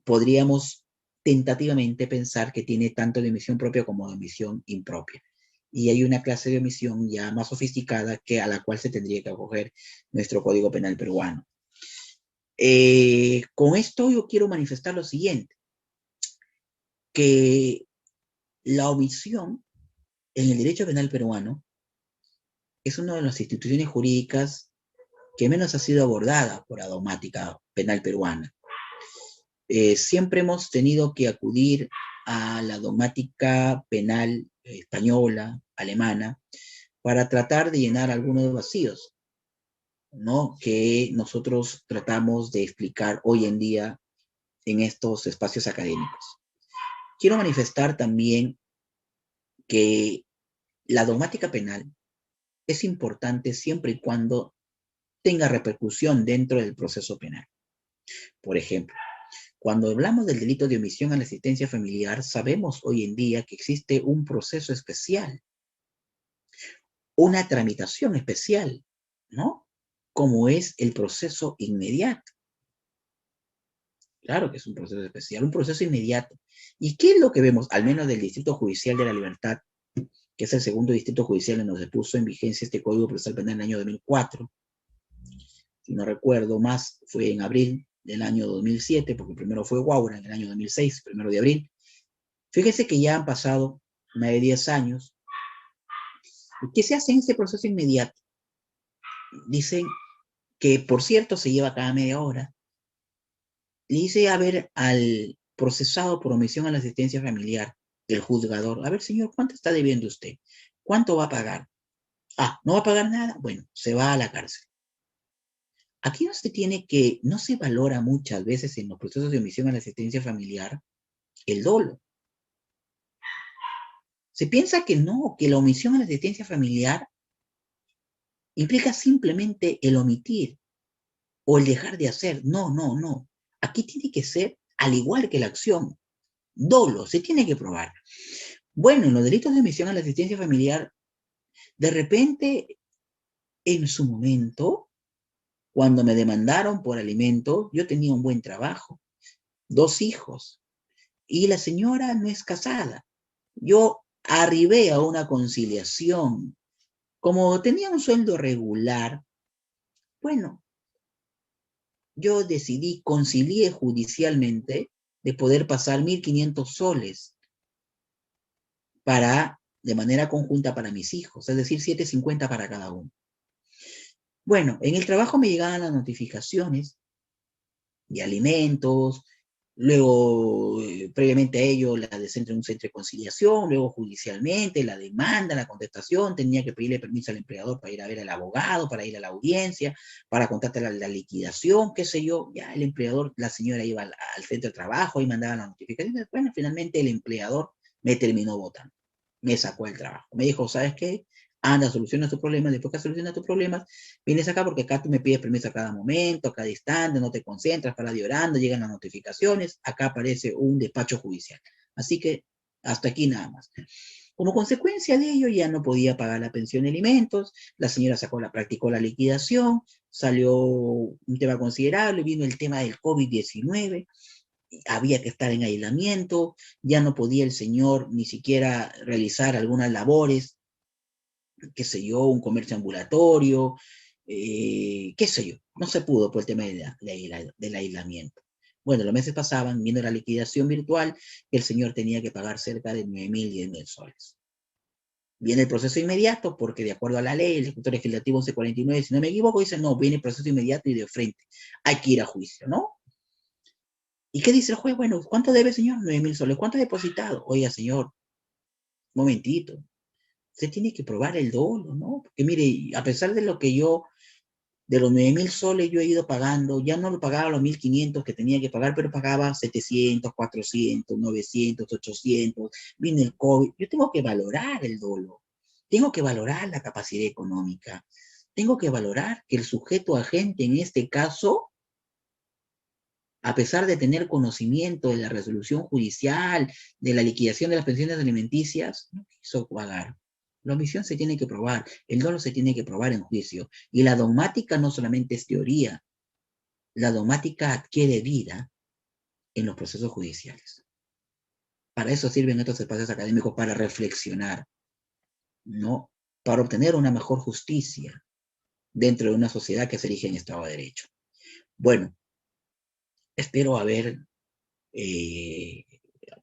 podríamos tentativamente pensar que tiene tanto de omisión propia como de omisión impropia. Y hay una clase de omisión ya más sofisticada a la cual se tendría que acoger nuestro Código Penal peruano. Con esto yo quiero manifestar lo siguiente, que la omisión en el derecho penal peruano es una de las instituciones jurídicas que menos ha sido abordada por la dogmática penal peruana. Siempre hemos tenido que acudir a la dogmática penal española, alemana, para tratar de llenar algunos vacíos, ¿no?, que nosotros tratamos de explicar hoy en día en estos espacios académicos. Quiero manifestar también que la dogmática penal es importante siempre y cuando tenga repercusión dentro del proceso penal. Por ejemplo, cuando hablamos del delito de omisión a la asistencia familiar, sabemos hoy en día que existe un proceso especial, una tramitación especial, ¿no?, como es el proceso inmediato. Claro que es un proceso especial, un proceso inmediato. ¿Y qué es lo que vemos, al menos del Distrito Judicial de la Libertad, que es el segundo distrito judicial en donde se puso en vigencia este Código Procesal Penal en el año 2004? Si no recuerdo más, fue en abril del año 2007, porque primero fue Guaura en el año 2006, 1 de abril. Fíjese que ya han pasado más de 10 años. ¿Qué se hace en este proceso inmediato? Dicen que, por cierto, se lleva cada media hora. Le dice a ver al procesado por omisión a la asistencia familiar, el juzgador: a ver, señor, ¿cuánto está debiendo usted? ¿Cuánto va a pagar? ¿No va a pagar nada? Bueno, se va a la cárcel. Aquí no se valora muchas veces en los procesos de omisión a la asistencia familiar el dolo. Se piensa que no, que la omisión a la asistencia familiar implica simplemente el omitir o el dejar de hacer. No, no, no. Aquí tiene que ser, al igual que la acción, dolo, se tiene que probar. Bueno, en los delitos de omisión a la asistencia familiar, de repente, en su momento, cuando me demandaron por alimentos, yo tenía un buen trabajo, 2 hijos, y la señora no es casada. Yo arribé a una conciliación. Como tenía un sueldo regular, bueno, yo decidí, concilié judicialmente de poder pasar 1.500 soles de manera conjunta para mis hijos, es decir, 750 para cada uno. Bueno, en el trabajo me llegaban las notificaciones de alimentos, luego, previamente a ello, un centro de conciliación, luego judicialmente, la demanda, la contestación, tenía que pedirle permiso al empleador para ir a ver al abogado, para ir a la audiencia, para contratar la liquidación, qué sé yo. Ya el empleador, la señora iba al centro de trabajo y mandaba las notificaciones. Bueno, finalmente el empleador me terminó votando, me sacó el trabajo. Me dijo: ¿sabes qué? Anda, soluciona tus problemas. Después que solucionas tus problemas, vienes acá, porque acá tú me pides permiso a cada momento, a cada instante, no te concentras, paras llorando, llegan las notificaciones, acá aparece un despacho judicial. Así que hasta aquí nada más. Como consecuencia de ello, ya no podía pagar la pensión de alimentos, la señora practicó la liquidación, salió un tema considerable, vino el tema del COVID-19, había que estar en aislamiento, ya no podía el señor ni siquiera realizar algunas labores, qué sé yo, un comercio ambulatorio, qué sé yo, no se pudo por el tema del aislamiento. Bueno, los meses pasaban, viendo la liquidación virtual, el señor tenía que pagar cerca de 9.000, 10.000 soles. Viene el proceso inmediato, porque de acuerdo a la ley, el Ejecutivo Legislativo 1149, si no me equivoco, dice: no, viene el proceso inmediato y de frente, hay que ir a juicio, ¿no? ¿Y qué dice el juez? Bueno, ¿cuánto debe, señor? 9.000 soles. ¿Cuánto ha depositado? Oiga, señor, momentito, se tiene que probar el dolo, ¿no? Porque mire, a pesar de lo que yo De los 9.000 soles yo he ido pagando, ya no lo pagaba los 1.500 que tenía que pagar, pero pagaba 700, 400, 900, 800, viene el COVID. Yo tengo que valorar el dolo, tengo que valorar la capacidad económica, tengo que valorar que el sujeto agente en este caso, a pesar de tener conocimiento de la resolución judicial, de la liquidación de las pensiones alimenticias, no quiso pagar. La omisión se tiene que probar, el dolo se tiene que probar en juicio. Y la dogmática no solamente es teoría, la dogmática adquiere vida en los procesos judiciales. Para eso sirven estos espacios académicos, para reflexionar, ¿no? Para obtener una mejor justicia dentro de una sociedad que se erige en Estado de Derecho. Bueno, espero haber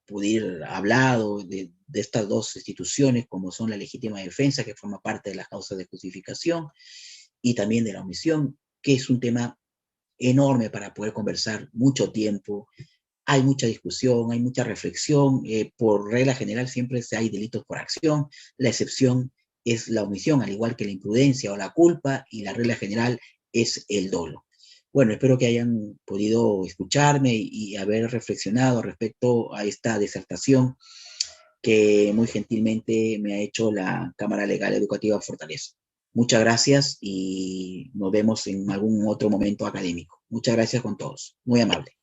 podido hablado de estas dos instituciones, como son la legítima defensa, que forma parte de las causas de justificación, y también de la omisión, que es un tema enorme para poder conversar mucho tiempo. Hay mucha discusión, hay mucha reflexión. Por regla general siempre hay delitos por acción. La excepción es la omisión, al igual que la imprudencia o la culpa, y la regla general es el dolo. Bueno, espero que hayan podido escucharme y haber reflexionado respecto a esta disertación que muy gentilmente me ha hecho la Cámara Legal Educativa Fortaleza. Muchas gracias y nos vemos en algún otro momento académico. Muchas gracias con todos. Muy amable.